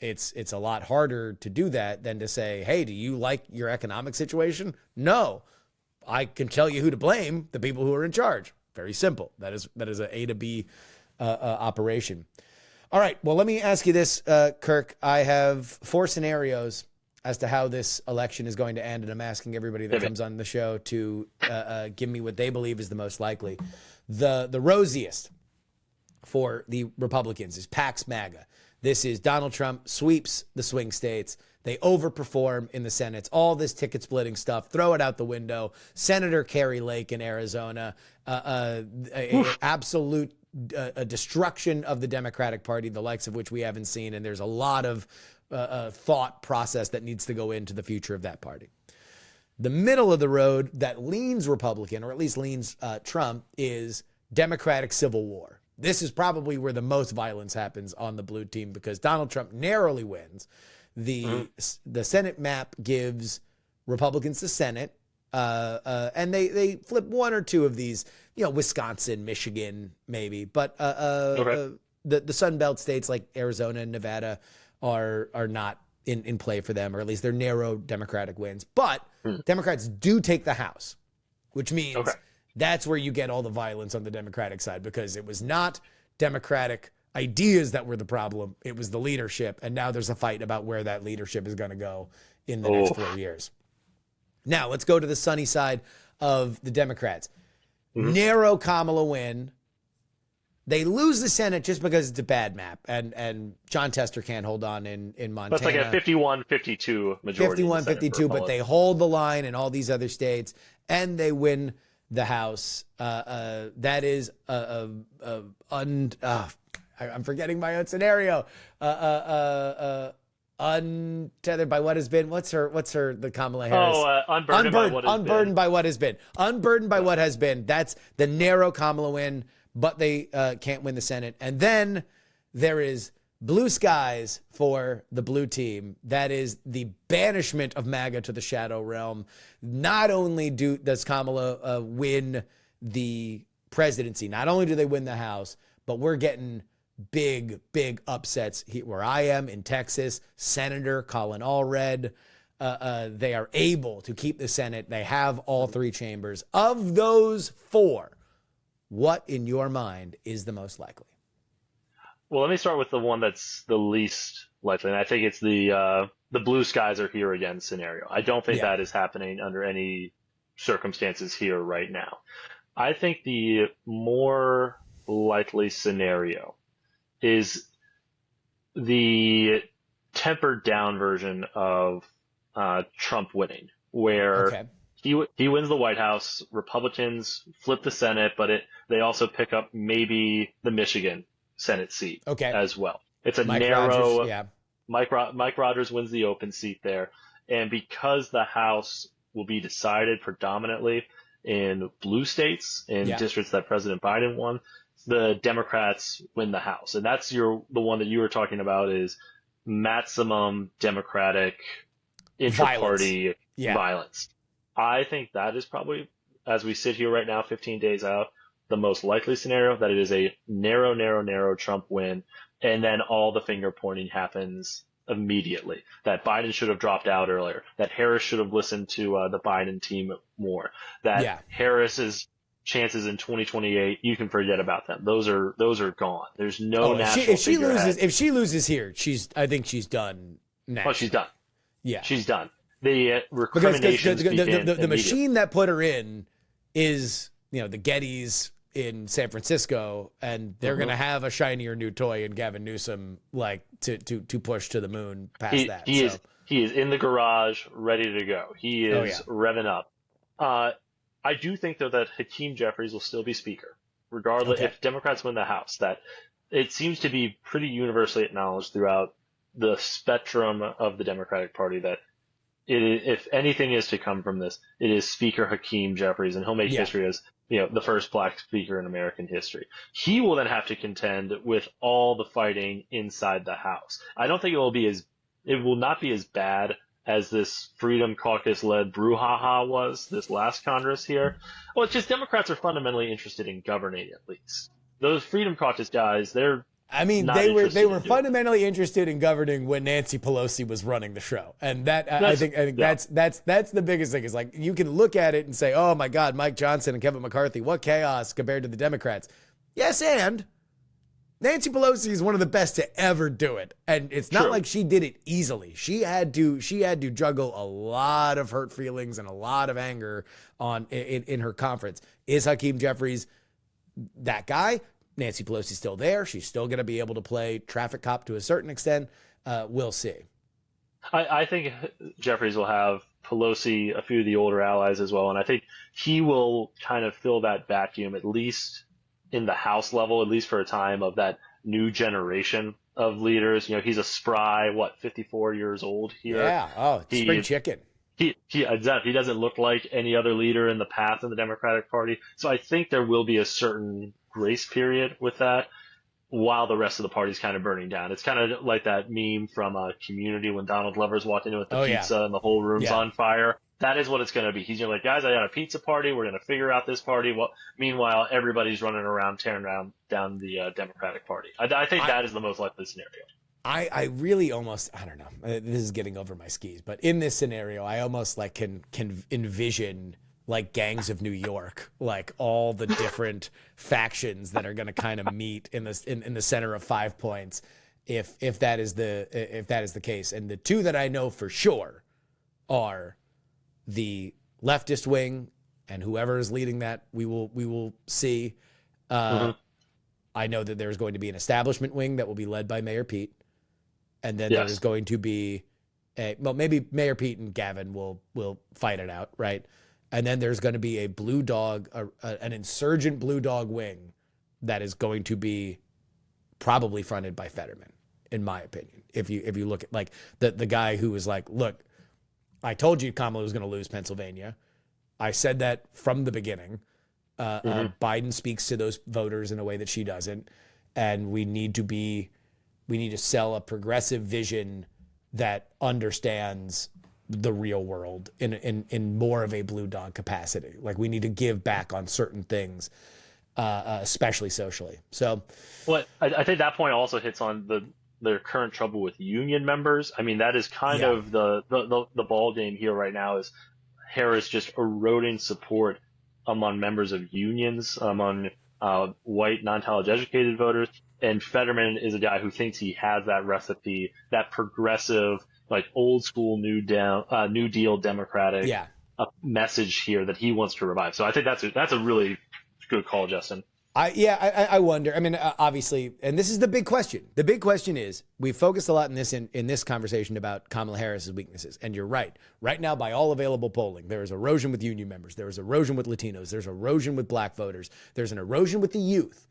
It's a lot harder to do that than to say, hey, do you like your economic situation? No. I can tell you who to blame, the people who are in charge. Very simple. That is an A to B operation. All right. Well, let me ask you this, Kirk. I have 4 scenarios as to how this election is going to end, and I'm asking everybody that comes on the show to give me what they believe is the most likely. The rosiest for the Republicans is Pax MAGA. This is Donald Trump sweeps the swing states. They overperform in the Senate. It's all this ticket splitting stuff. Throw it out the window. Senator Kerry Lake in Arizona, absolute destruction of the Democratic Party, the likes of which we haven't seen. And there's a lot of thought process that needs to go into the future of that party. The middle of the road that leans Republican, or at least leans Trump, is Democratic civil war. This is probably where the most violence happens on the blue team, because Donald Trump narrowly wins. The Senate map gives Republicans the Senate, and they flip one or two of these Wisconsin, Michigan, maybe. But Okay. the Sun Belt states like Arizona and Nevada are not in play for them, or at least they're narrow Democratic wins. But Democrats do take the House, which means that's where you get all the violence on the Democratic side, because it was not Democratic ideas that were the problem. It was the leadership. And now there's a fight about where that leadership is going to go in the next 4 years. Now let's go to the sunny side of the Democrats. Narrow Kamala win. They lose the Senate just because it's a bad map, and John Tester can't hold on in Montana. That's like a 51-52 majority. 51-52, but they hold the line in all these other states, and they win the House. That is I'm forgetting my own scenario. Untethered by what has been. What's her the Kamala Harris? Unburdened by what has been. Unburdened by what has been. Unburdened by what has been. That's the narrow Kamala win, but they can't win the Senate. And then there is blue skies for the blue team. That is the banishment of MAGA to the shadow realm. Not only does Kamala win the presidency, not only do they win the House, but we're getting big upsets here where I am in Texas. Senator Colin Allred. They are able to keep the Senate. They have all three chambers. Of those four, what in your mind is the most likely? Well, let me start with the one that's the least likely, and I think it's the blue skies are here again scenario. I don't think that is happening under any circumstances here right now. I think the more likely scenario is the tempered down version of Trump winning, where he wins the White House, Republicans flip the Senate, but they also pick up maybe the Michigan Senate seat as well. It's a narrow. Mike Rogers wins the open seat there, and because the House will be decided predominantly in blue states, in districts that President Biden won, the Democrats win the House. And that's the one that you were talking about is maximum Democratic intra-party violence. I think that is probably, as we sit here right now, 15 days out, the most likely scenario, that it is a narrow Trump win, and then all the finger pointing happens immediately. That Biden should have dropped out earlier, that Harris should have listened to the Biden team more, that Harris's chances in 2028, you can forget about them. Those are gone. There's no national figurehead. If she loses here, I think she's done now. Oh, she's done. Yeah, she's done. The recriminations the machine that put her in is the Gettys in San Francisco, and they're going to have a shinier new toy in Gavin Newsom, like to push to the moon past that. He is in the garage, ready to go. He is revving up. I do think, though, that Hakeem Jeffries will still be Speaker, regardless if Democrats win the House. That it seems to be pretty universally acknowledged throughout the spectrum of the Democratic Party that if anything is to come from this, it is Speaker Hakeem Jeffries, and he'll make history as the first black speaker in American history. He will then have to contend with all the fighting inside the House. I don't think it will not be as bad as this Freedom Caucus-led brouhaha was this last Congress here. Well, it's just Democrats are fundamentally interested in governing, at least. Those Freedom Caucus guys, they were fundamentally interested in governing when Nancy Pelosi was running the show, and that I think that's the biggest thing. Is like you can look at it and say, "Oh my God, Mike Johnson and Kevin McCarthy, what chaos compared to the Democrats." Yes, and Nancy Pelosi is one of the best to ever do it, and it's not like she did it easily. She had to juggle a lot of hurt feelings and a lot of anger in her conference. Is Hakeem Jeffries that guy? Nancy Pelosi's still there. She's still going to be able to play traffic cop to a certain extent. We'll see. I think Jeffries will have Pelosi, a few of the older allies as well, and I think he will kind of fill that vacuum, at least in the House level, at least for a time, of that new generation of leaders. He's a spry, 54 years old here. Yeah. Oh, spring chicken. He doesn't look like any other leader in the path in the Democratic Party. So I think there will be a certain grace period with that while the rest of the party's kind of burning down. It's kind of like that meme from Community when Donald Glover's walked in with the pizza and the whole room's on fire. that is what it's going to be. He's going to be like, guys, I got a pizza party. We're going to figure out this party. Well, meanwhile, everybody's running around tearing down the Democratic Party. I think that is the most likely scenario. I really almost, I don't know, this is getting over my skis, but in this scenario, I almost like can envision like gangs of New York, like all the different factions that are going to kind of meet in the center of 5 points. If that is the case. And the two that I know for sure are the leftist wing, and whoever is leading that, we will see. I know that there's going to be an establishment wing that will be led by Mayor Pete. And then there's going to be maybe Mayor Pete and Gavin will fight it out, right? And then there's going to be a blue dog, an insurgent blue dog wing that is going to be probably fronted by Fetterman, in my opinion. If you look at like the guy who was like, look, I told you Kamala was going to lose Pennsylvania. I said that from the beginning. Biden speaks to those voters in a way that she doesn't, and we need to sell a progressive vision that understands the real world in more of a blue dog capacity. Like we need to give back on certain things, especially socially. So, I think that point also hits on their current trouble with union members. I mean, that is kind of the ball game here right now. Is Harris just eroding support among members of unions, among white, non-college educated voters. And Fetterman is a guy who thinks he has that recipe, that progressive, like old school New Deal Democratic message here that he wants to revive. So I think that's a really good call, Justin. I wonder. I mean, obviously, and this is the big question. The big question is, we focused a lot in this conversation about Kamala Harris's weaknesses. And you're right. Right now, by all available polling, there is erosion with union members. There is erosion with Latinos. There's erosion with black voters. There's an erosion with the youth.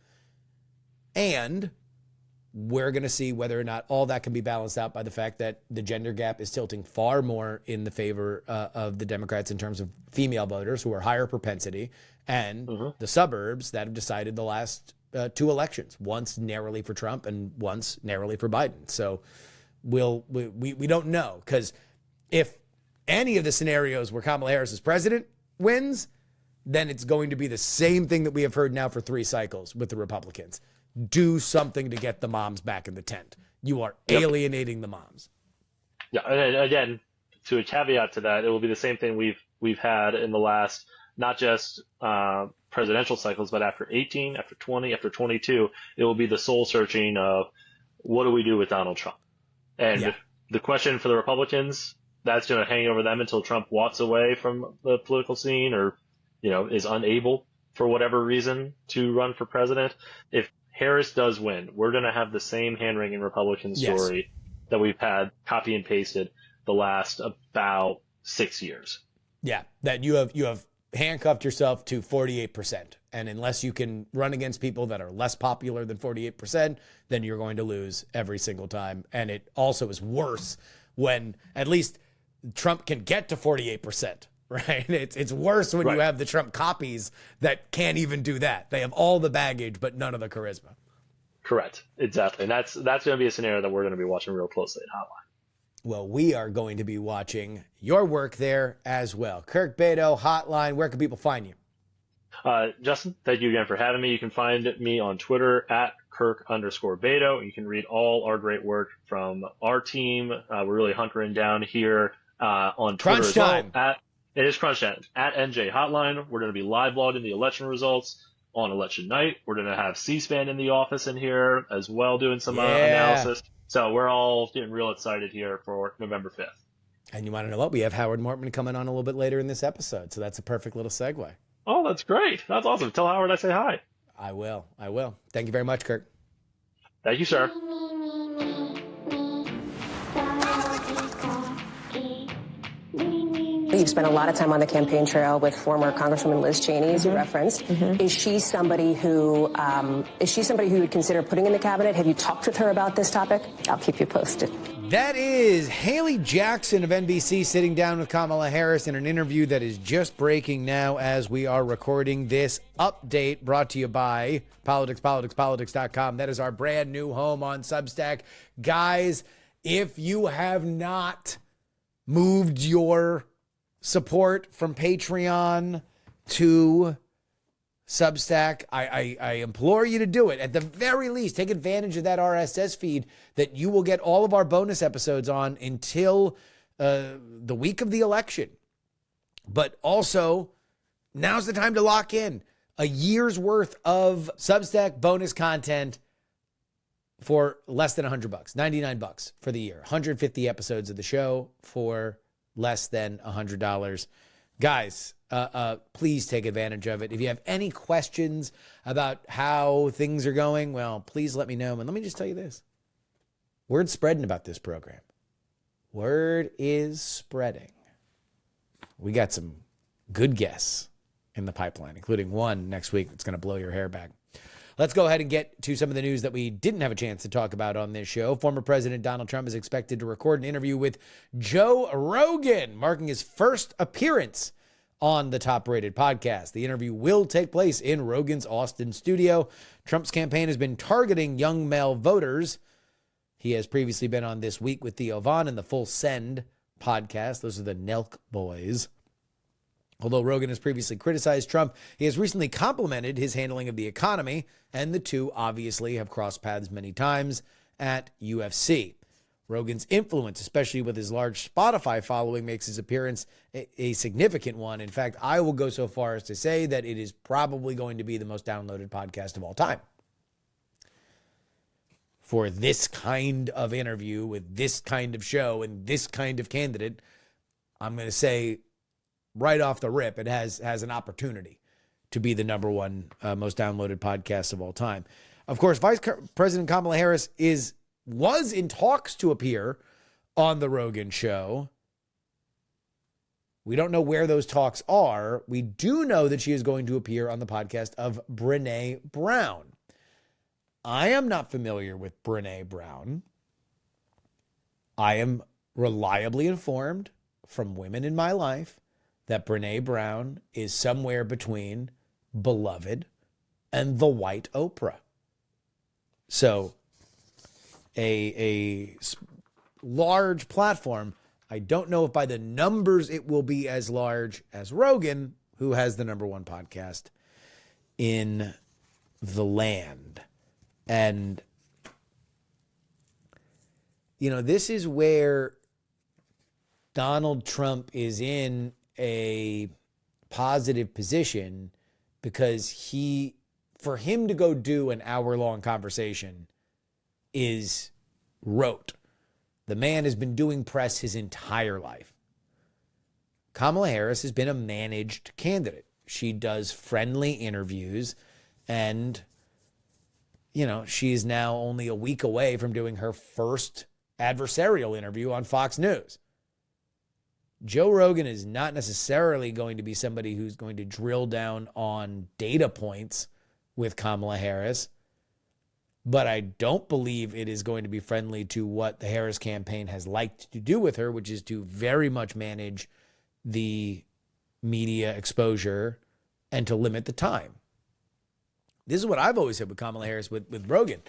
And we're going to see whether or not all that can be balanced out by the fact that the gender gap is tilting far more in the favor of the Democrats in terms of female voters who are higher propensity, and the suburbs that have decided the last two elections, once narrowly for Trump and once narrowly for Biden. So we don't know, because if any of the scenarios where Kamala Harris is president wins, then it's going to be the same thing that we have heard now for 3 cycles with the Republicans. Do something to get the moms back in the tent. You are alienating the moms. Yeah, and again, to a caveat to that, it will be the same thing we've had in the last, not just presidential cycles, but after 18, after 20, after 22, it will be the soul searching of what do we do with Donald Trump? And the question for the Republicans, that's going to hang over them until Trump walks away from the political scene or, is unable for whatever reason to run for president. If Harris does win, we're going to have the same hand-wringing Republican story that we've had copy and pasted the last about 6 years. Yeah, that you have handcuffed yourself to 48%. And unless you can run against people that are less popular than 48%, then you're going to lose every single time. And it also is worse when at least Trump can get to 48%. Right. It's worse when you have the Trump copies that can't even do that. They have all the baggage, but none of the charisma. Correct. Exactly. And that's going to be a scenario that we're going to be watching real closely at Hotline. Well, we are going to be watching your work there as well. Kirk, Bado, Hotline. Where can people find you? Justin, thank you again for having me. You can find me on Twitter at Kirk_Bado. You can read all our great work from our team. We're really hunkering down here on Twitter Crunch as well. time. It is crunch time. At NJ Hotline, we're going to be live blogging the election results on election night. We're going to have C-SPAN in the office in here as well, doing some analysis. So we're all getting real excited here for November 5th. And you want to know what? We have Howard Mortman coming on a little bit later in this episode. So that's a perfect little segue. Oh, that's great. That's awesome. Tell Howard I say hi. I will. Thank you very much, Kirk. Thank you, sir. You've spent a lot of time on the campaign trail with former Congresswoman Liz Cheney, as you referenced. Is she somebody who you would consider putting in the cabinet? Have you talked with her about this topic? I'll keep you posted. That is Haley Jackson of NBC sitting down with Kamala Harris in an interview that is just breaking now as we are recording this update, brought to you by politicspoliticspolitics.com. That is our brand new home on Substack. Guys, if you have not moved your support from Patreon to Substack, I implore you to do it. At the very least, take advantage of that RSS feed that you will get all of our bonus episodes on until the week of the election. But also, now's the time to lock in a year's worth of Substack bonus content for less than $100, $99 for the year. 150 episodes of the show for less than $100. Guys, please take advantage of it. If you have any questions about how things are going, well, please let me know. And let me just tell you this. Word's spreading about this program. Word is spreading. We got some good guests in the pipeline, including one next week that's going to blow your hair back. Let's go ahead and get to some of the news that we didn't have a chance to talk about on this show. Former President Donald Trump is expected to record an interview with Joe Rogan, marking his first appearance on the top-rated podcast. The interview will take place in Rogan's Austin studio. Trump's campaign has been targeting young male voters. He has previously been on This Week with Theo Vaughn and the Full Send podcast. Those are the Nelk boys. Although Rogan has previously criticized Trump, he has recently complimented his handling of the economy, and the two obviously have crossed paths many times at UFC. Rogan's influence, especially with his large Spotify following, makes his appearance a significant one. In fact, I will go so far as to say that it is probably going to be the most downloaded podcast of all time. For this kind of interview with this kind of show and this kind of candidate, I'm going to say right off the rip, it has an opportunity to be the number one most downloaded podcast of all time. Of course, Vice President Kamala Harris was in talks to appear on the Rogan show. We don't know where those talks are. We do know that she is going to appear on the podcast of Brené Brown. I am not familiar with Brené Brown. I am reliably informed from women in my life that Brené Brown is somewhere between Beloved and the White Oprah. So a large platform. I don't know if by the numbers it will be as large as Rogan, who has the number one podcast in the land. And, you know, this is where Donald Trump is in a positive position, because for him to go do an hour-long conversation is rote. The man has been doing press his entire life. Kamala Harris has been a managed candidate. She does friendly interviews, and, you know, she is now only a week away from doing her first adversarial interview on Fox News. Joe Rogan is not necessarily going to be somebody who's going to drill down on data points with Kamala Harris, but I don't believe it is going to be friendly to what the Harris campaign has liked to do with her, which is to very much manage the media exposure and to limit the time. This is what I've always said with Kamala Harris, with Rogan.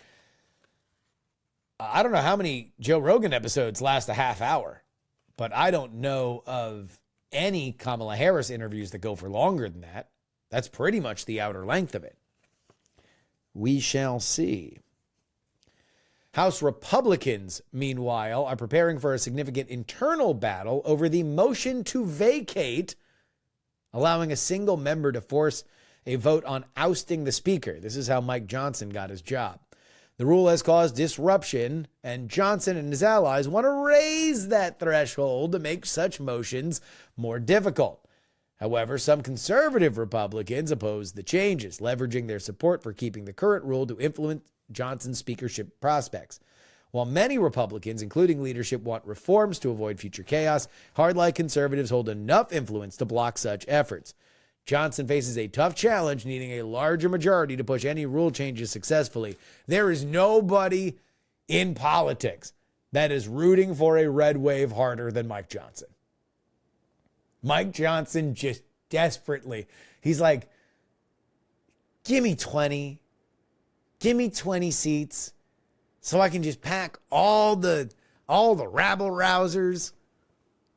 I don't know how many Joe Rogan episodes last a half hour, but I don't know of any Kamala Harris interviews that go for longer than that. That's pretty much the outer length of it. We shall see. House Republicans, meanwhile, are preparing for a significant internal battle over the motion to vacate, allowing a single member to force a vote on ousting the speaker. This is how Mike Johnson got his job. The rule has caused disruption, and Johnson and his allies want to raise that threshold to make such motions more difficult. However, some conservative Republicans oppose the changes, leveraging their support for keeping the current rule to influence Johnson's speakership prospects. While many Republicans, including leadership, want reforms to avoid future chaos, hardline conservatives hold enough influence to block such efforts. Johnson faces a tough challenge, needing a larger majority to push any rule changes successfully. There is nobody in politics that is rooting for a red wave harder than Mike Johnson. Mike Johnson just desperately, he's like, give me 20 seats so I can just pack all the rabble rousers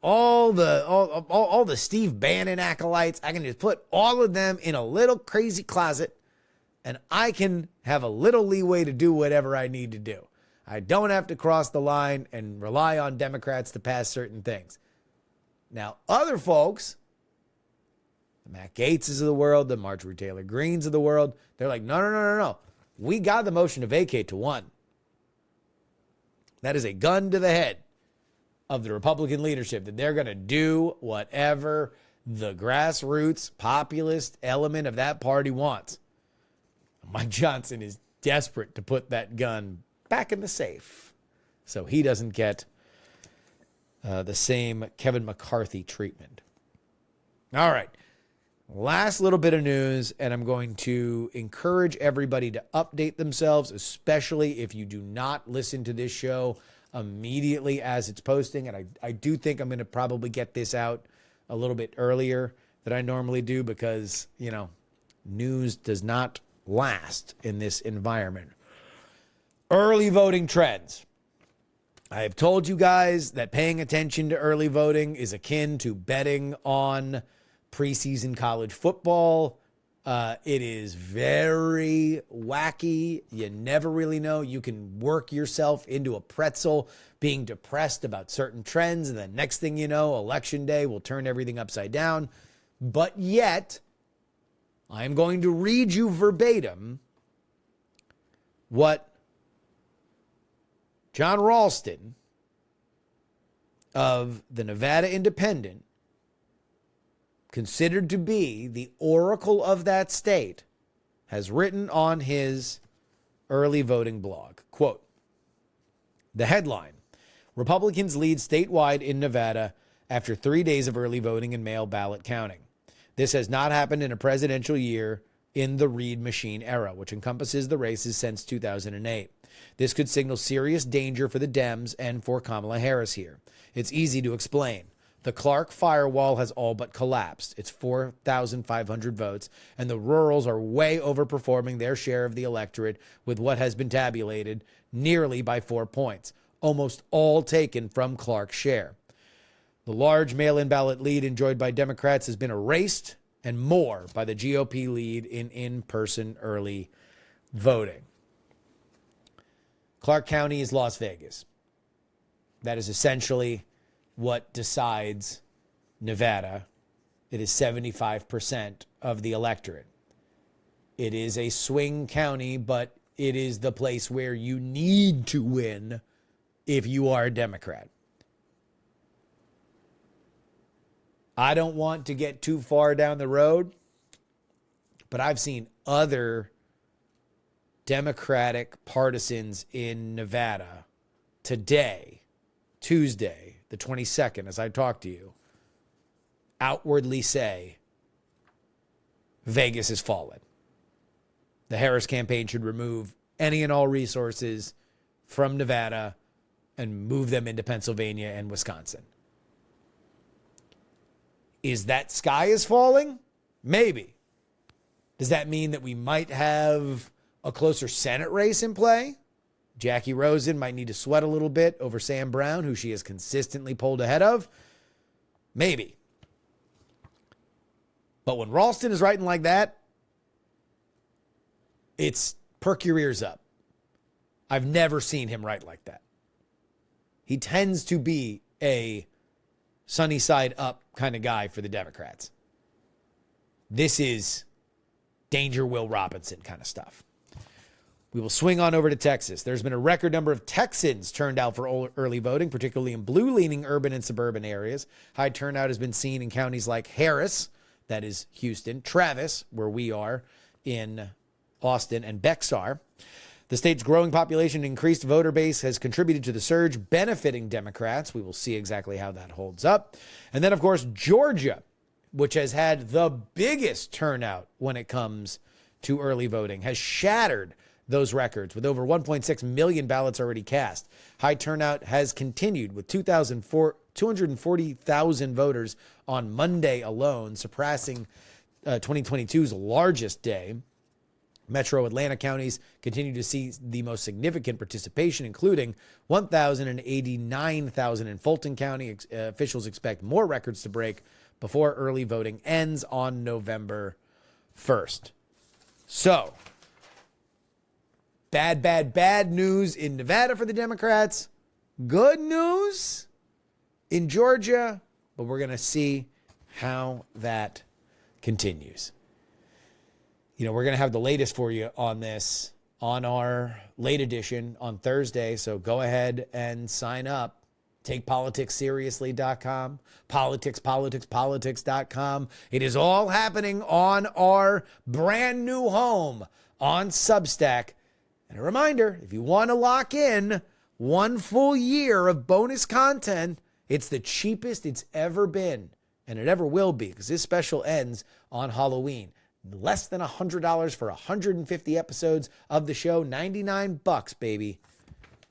all the Steve Bannon acolytes. I can just put all of them in a little crazy closet, and I can have a little leeway to do whatever I need to do. I don't have to cross the line and rely on Democrats to pass certain things. Now, other folks, the Matt Gaetzes of the world, the Marjorie Taylor Greens of the world, they're like, no. We got the motion to vacate to 1. That is a gun to the head of the Republican leadership, that they're going to do whatever the grassroots populist element of that party wants. Mike Johnson is desperate to put that gun back in the safe so he doesn't get the same Kevin McCarthy treatment. All right. Last little bit of news, and I'm going to encourage everybody to update themselves, especially if you do not listen to this show immediately as it's posting. And I do think I'm going to probably get this out a little bit earlier than I normally do because, news does not last in this environment. Early voting trends. I have told you guys that paying attention to early voting is akin to betting on preseason college football. It is very wacky. You never really know. You can work yourself into a pretzel being depressed about certain trends, and the next thing you know, election day will turn everything upside down. But yet, I am going to read you verbatim what John Ralston of the Nevada Independent, considered to be the oracle of that state, has written on his early voting blog. Quote, the headline, Republicans lead statewide in Nevada after 3 days of early voting and mail ballot counting. This has not happened in a presidential year in the Reid machine era, which encompasses the races since 2008. This could signal serious danger for the Dems and for Kamala Harris here. It's easy to explain. The Clark firewall has all but collapsed. It's 4,500 votes, and the rurals are way overperforming their share of the electorate with what has been tabulated nearly by 4 points, almost all taken from Clark's share. The large mail-in ballot lead enjoyed by Democrats has been erased, and more by the GOP lead in in-person early voting. Clark County is Las Vegas. That is essentially what decides Nevada. It is 75% of the electorate. It is a swing county, but it is the place where you need to win if you are a Democrat. I don't want to get too far down the road, but I've seen other Democratic partisans in Nevada today, Tuesday, the 22nd, as I talk to you, outwardly say Vegas has fallen. The Harris campaign should remove any and all resources from Nevada and move them into Pennsylvania and Wisconsin. Is that sky is falling? Maybe. Does that mean that we might have a closer Senate race in play? Jackie Rosen might need to sweat a little bit over Sam Brown, who she has consistently pulled ahead of. Maybe. But when Ralston is writing like that, it's perk your ears up. I've never seen him write like that. He tends to be a sunny side up kind of guy for the Democrats. This is Danger Will Robinson kind of stuff. We will swing on over to Texas. There's been a record number of Texans turned out for early voting, particularly in blue-leaning urban and suburban areas. High turnout has been seen in counties like Harris, that is Houston, Travis, where we are in Austin, and Bexar. The state's growing population and increased voter base has contributed to the surge, benefiting Democrats. We will see exactly how that holds up. And then, of course, Georgia, which has had the biggest turnout when it comes to early voting, has shattered those records with over 1.6 million ballots already cast. High turnout has continued with 240,000 voters on Monday alone, surpassing 2022's largest day. Metro Atlanta counties continue to see the most significant participation, including 1,089,000 in Fulton County. Officials expect more records to break before early voting ends on November 1st. So, bad news in Nevada for the Democrats. Good news in Georgia, but we're going to see how that continues. You know, we're going to have the latest for you on this on our late edition on Thursday. So go ahead and sign up. TakePoliticsSeriously.com, politicspolitics.com. It is all happening on our brand new home on Substack. And a reminder, if you want to lock in 1 full year of bonus content, it's the cheapest it's ever been. And it ever will be, because this special ends on Halloween. Less than $100 for 150 episodes of the show. $99, baby.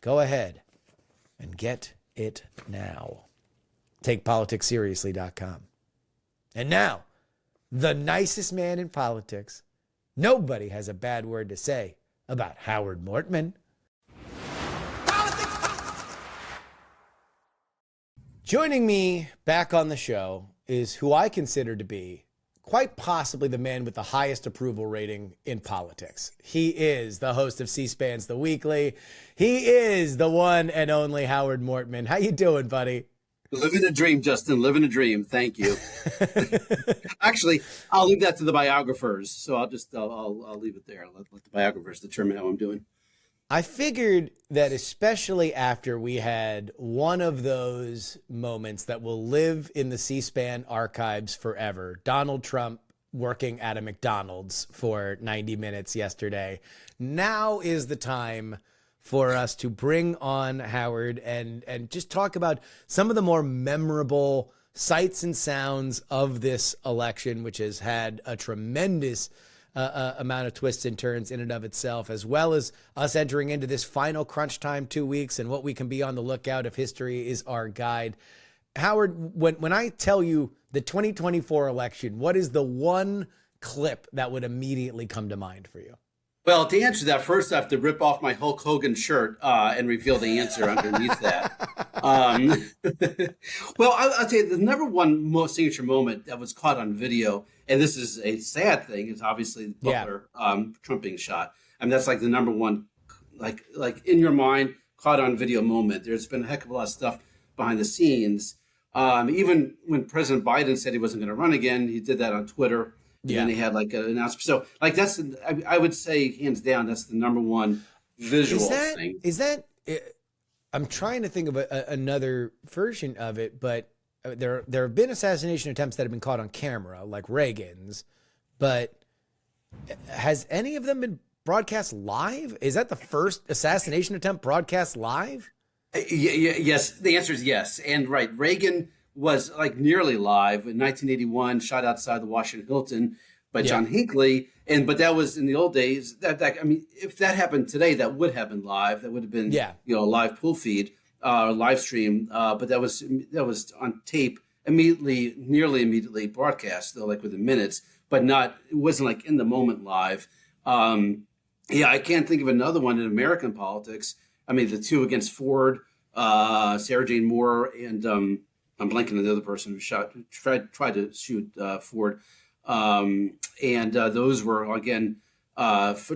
Go ahead and get it now. TakePoliticsSeriously.com. And now, the nicest man in politics. Nobody has a bad word to say about Howard Mortman. Joining me back on the show is who I consider to be quite possibly the man with the highest approval rating in politics. He is the host of C-SPAN's The Weekly. He is the one and only Howard Mortman. How you doing, buddy? Living a dream, Justin. Living a dream. Thank you. Actually, I'll leave that to the biographers. So I'll leave it there. Let the biographers determine how I'm doing. I figured that especially after we had one of those moments that will live in the C-SPAN archives forever, Donald Trump working at a McDonald's for 90 minutes yesterday, now is the time for us to bring on Howard and just talk about some of the more memorable sights and sounds of this election, which has had a tremendous amount of twists and turns in and of itself, as well as us entering into this final crunch time 2 weeks and what we can be on the lookout if history is our guide. Howard, when I tell you the 2024 election, what is the one clip that would immediately come to mind for you? Well, to answer that, first I have to rip off my Hulk Hogan shirt and reveal the answer underneath that. Well, I'll tell you, the number one most signature moment that was caught on video, and this is a sad thing, is obviously the Butler Trump being shot. I mean, that's like the number one, like in your mind, caught on video moment. There's been a heck of a lot of stuff behind the scenes. Even when President Biden said he wasn't going to run again, he did that on Twitter. And then they had like an announcement. So like that's, I would say hands down, that's the number one visual thing. Is that, I'm trying to think of another version of it, but there have been assassination attempts that have been caught on camera, like Reagan's, but has any of them been broadcast live? Is that the first assassination attempt broadcast live? Yes. The answer is yes. And right. Reagan was like nearly live in 1981, shot outside the Washington Hilton by John Hinckley. But that was in the old days. I mean, if that happened today, that would have been live. That would have been a live pool feed, live stream. But that was on tape nearly immediately broadcast, though, like within minutes, but it wasn't like in the moment live. I can't think of another one in American politics. I mean, the two against Ford, Sarah Jane Moore, and I'm blanking on the other person who tried to shoot Ford. And those were, again,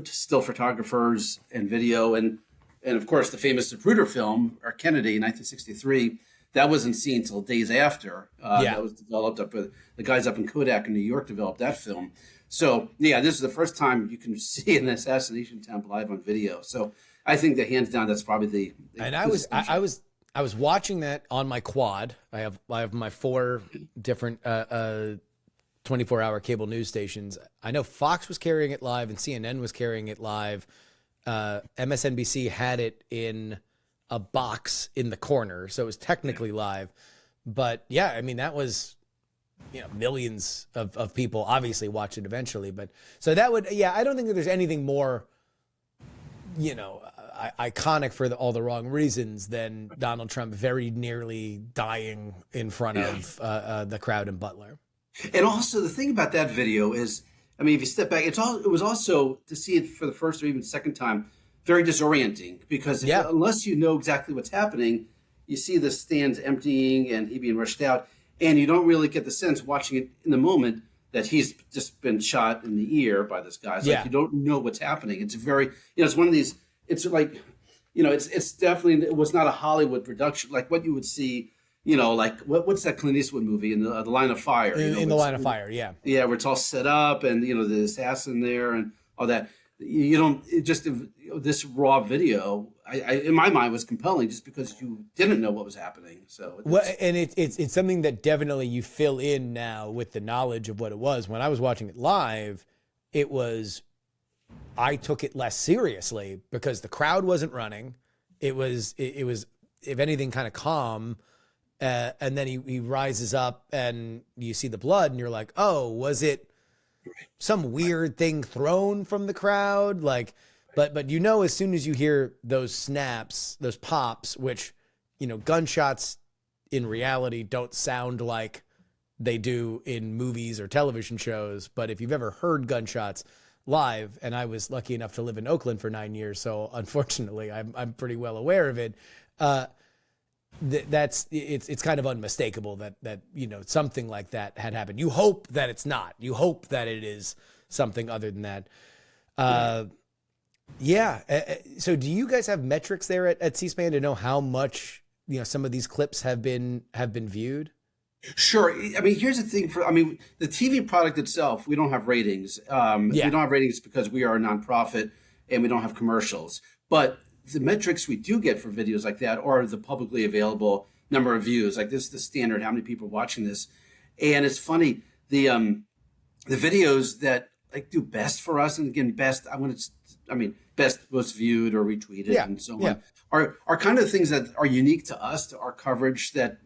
still photographers and video. And of course, the famous Zapruder film, or Kennedy, in 1963, that wasn't seen until days after. That was developed the guys up in Kodak in New York developed that film. So, this is the first time you can see an assassination attempt live on video. So I think that hands down, that's probably I was watching that on my quad. I have my 4 different 24-hour cable news stations. I know Fox was carrying it live and CNN was carrying it live. MSNBC had it in a box in the corner, so it was technically live. But I mean, that was, millions of people obviously watched it eventually. But so that would, I don't think that there's anything more, iconic for all the wrong reasons than Donald Trump very nearly dying in front of the crowd in Butler. And also the thing about that video is, I mean, if you step back, it was also to see it for the first or even second time, very disorienting because unless you know exactly what's happening, you see the stands emptying and he being rushed out, and you don't really get the sense watching it in the moment that he's just been shot in the ear by this guy. It's like you don't know what's happening. It's very, it's one of these, it's like, it's definitely, it was not a Hollywood production, like what you would see, like what's that Clint Eastwood movie in the Line of Fire? In the Line of Fire, yeah. Yeah, where it's all set up and, the assassin there and all that. You don't, it just, this raw video, I in my mind was compelling just because you didn't know what was happening. So and it's something that definitely you fill in now with the knowledge of what it was. When I was watching it live, I took it less seriously because the crowd wasn't running. It was if anything kind of calm. And then he rises up and you see the blood and you're like, oh, was it some weird thing thrown from the crowd? Like, but as soon as you hear those snaps, those pops, which, gunshots in reality don't sound like they do in movies or television shows. But if you've ever heard gunshots live, and I was lucky enough to live in Oakland for 9 years, so unfortunately I'm pretty well aware of it. It's kind of unmistakable that something like that had happened. You hope that it's not. You hope that it is something other than that. So do you guys have metrics there at C-SPAN to know how much some of these clips have been viewed? Sure. I mean, here's the thing. The TV product itself, we don't have ratings. We don't have ratings because we are a nonprofit and we don't have commercials. But the metrics we do get for videos like that are the publicly available number of views. Like this is the standard, how many people are watching this. And it's funny, the videos that do best for us, and again, best, best most viewed or retweeted and so on, are kind of things that are unique to us, to our coverage that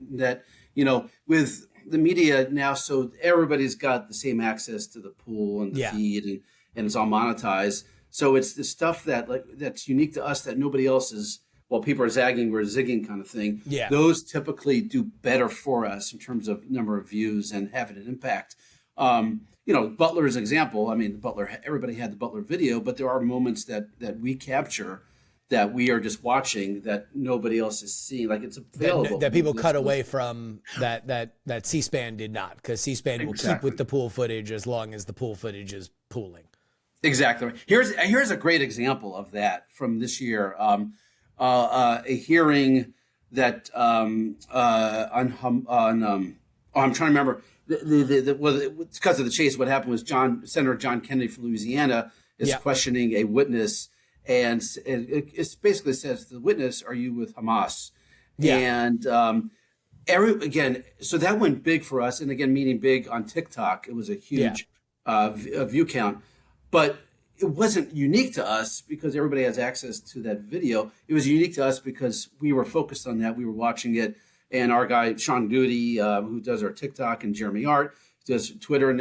with the media now, so everybody's got the same access to the pool and the feed and it's all monetized. So it's the stuff that's unique to us that nobody else is. While people are zagging, we're zigging kind of thing. Yeah. Those typically do better for us in terms of number of views and having an impact. Butler's example. I mean, everybody had the Butler video, but there are moments that we capture that we are just watching that nobody else is seeing. Like it's available. That people cut away from that C-SPAN did not, because C-SPAN will keep with the pool footage as long as the pool footage is pooling. Exactly. Here's a great example of that from this year. A hearing that I'm trying to remember because of the chase. What happened was Senator John Kennedy from Louisiana is questioning a witness, and it basically says to the witness, "Are you with Hamas?" Yeah. And so that went big for us, and again, meaning big on TikTok. It was a huge view count. But it wasn't unique to us because everybody has access to that video. It was unique to us because we were focused on that. We were watching it. And our guy, Sean Goody, who does our TikTok, and Jeremy Art, does Twitter. And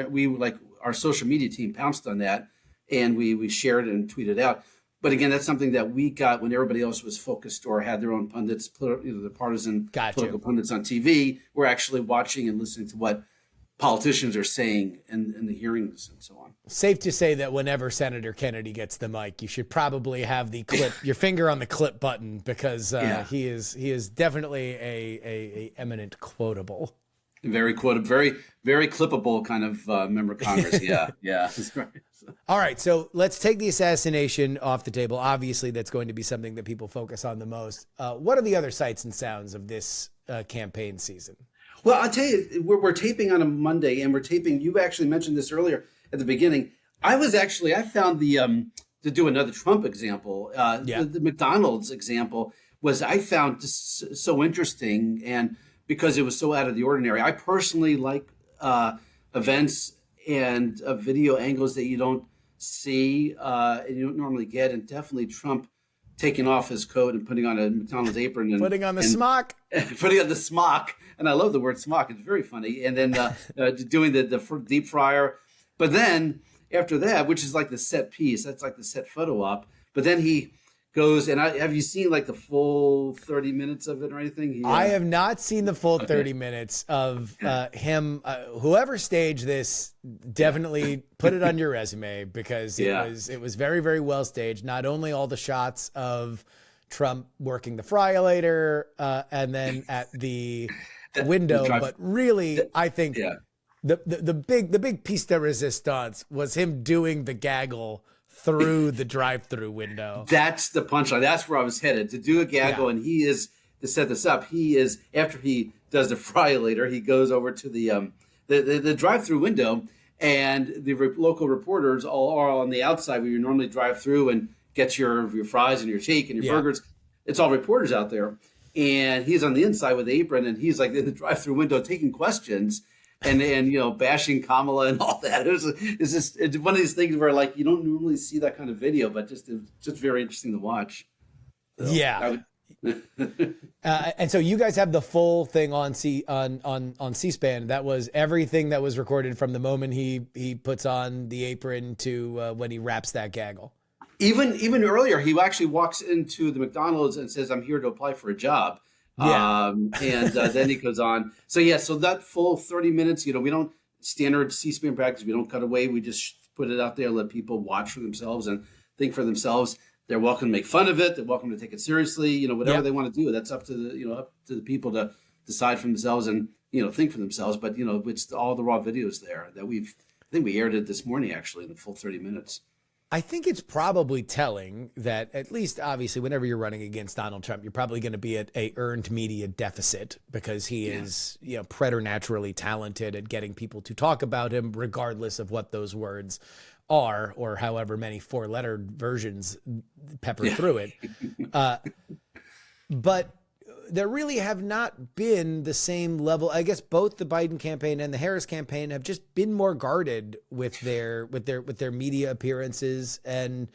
our social media team pounced on that. And we shared it and tweeted out. But again, that's something that we got when everybody else was focused or had their own pundits, the partisan political pundits on TV. We're actually watching and listening to what politicians are saying in the hearings and so on. Safe to say that whenever Senator Kennedy gets the mic, you should probably have the clip, your finger on the clip button, because he is definitely a eminent quotable. Very quotable, very, very clippable kind of member of Congress. Yeah. That's right. All right, so let's take the assassination off the table. Obviously, that's going to be something that people focus on the most. What are the other sights and sounds of this campaign season? Well, I'll tell you, we're taping on a Monday, and we're taping. You actually mentioned this earlier at the beginning. I found to do another Trump example. The McDonald's example I found just so interesting, and because it was so out of the ordinary. I personally like events and video angles that you don't see and you don't normally get, and definitely Trump taking off his coat and putting on a McDonald's apron and putting on the smock. Putting on the smock. And I love the word smock. It's very funny. And then doing the deep fryer. But then after that, which is like the set piece, that's like the set photo op. But then he goes, and have you seen like the full 30 minutes of it or anything? I have not seen the full 30 minutes of him. Whoever staged this, definitely put it on your resume, because it was very, very well staged. Not only all the shots of Trump working the fryolator and then at the window, but really, I think the big piece de resistance was him doing the gaggle through the drive-through window. That's the punchline. That's where I was headed, to do a gaggle. And he is, to set this up, he is, after he does the fryolator, he goes over to the drive-through window, and the local reporters all are on the outside where you normally drive through and get your fries and your shake and your burgers. It's all reporters out there. And he's on the inside with the apron, and he's like in the drive-through window taking questions. And bashing Kamala and all that. It's one of these things where, like, you don't normally see that kind of video, but it's just very interesting to watch. So, and so you guys have the full thing on C-SPAN. That was everything that was recorded from the moment he puts on the apron to when he wraps that gaggle. Even earlier, he actually walks into the McDonald's and says, "I'm here to apply for a job." And then he goes on. So that full 30 minutes, we don't standard C-SPAN practice. We don't cut away. We just put it out there, let people watch for themselves and think for themselves. They're welcome to make fun of it. They're welcome to take it seriously. Whatever they want to do, that's up to the people to decide for themselves and think for themselves. But it's all the raw videos there that I think we aired it this morning, actually, in the full 30 minutes. I think it's probably telling that, at least obviously whenever you're running against Donald Trump, you're probably going to be at a earned media deficit, because he is preternaturally talented at getting people to talk about him, regardless of what those words are or however many 4-letter versions peppered through it. But there really have not been the same level. I guess both the Biden campaign and the Harris campaign have just been more guarded with their media appearances, and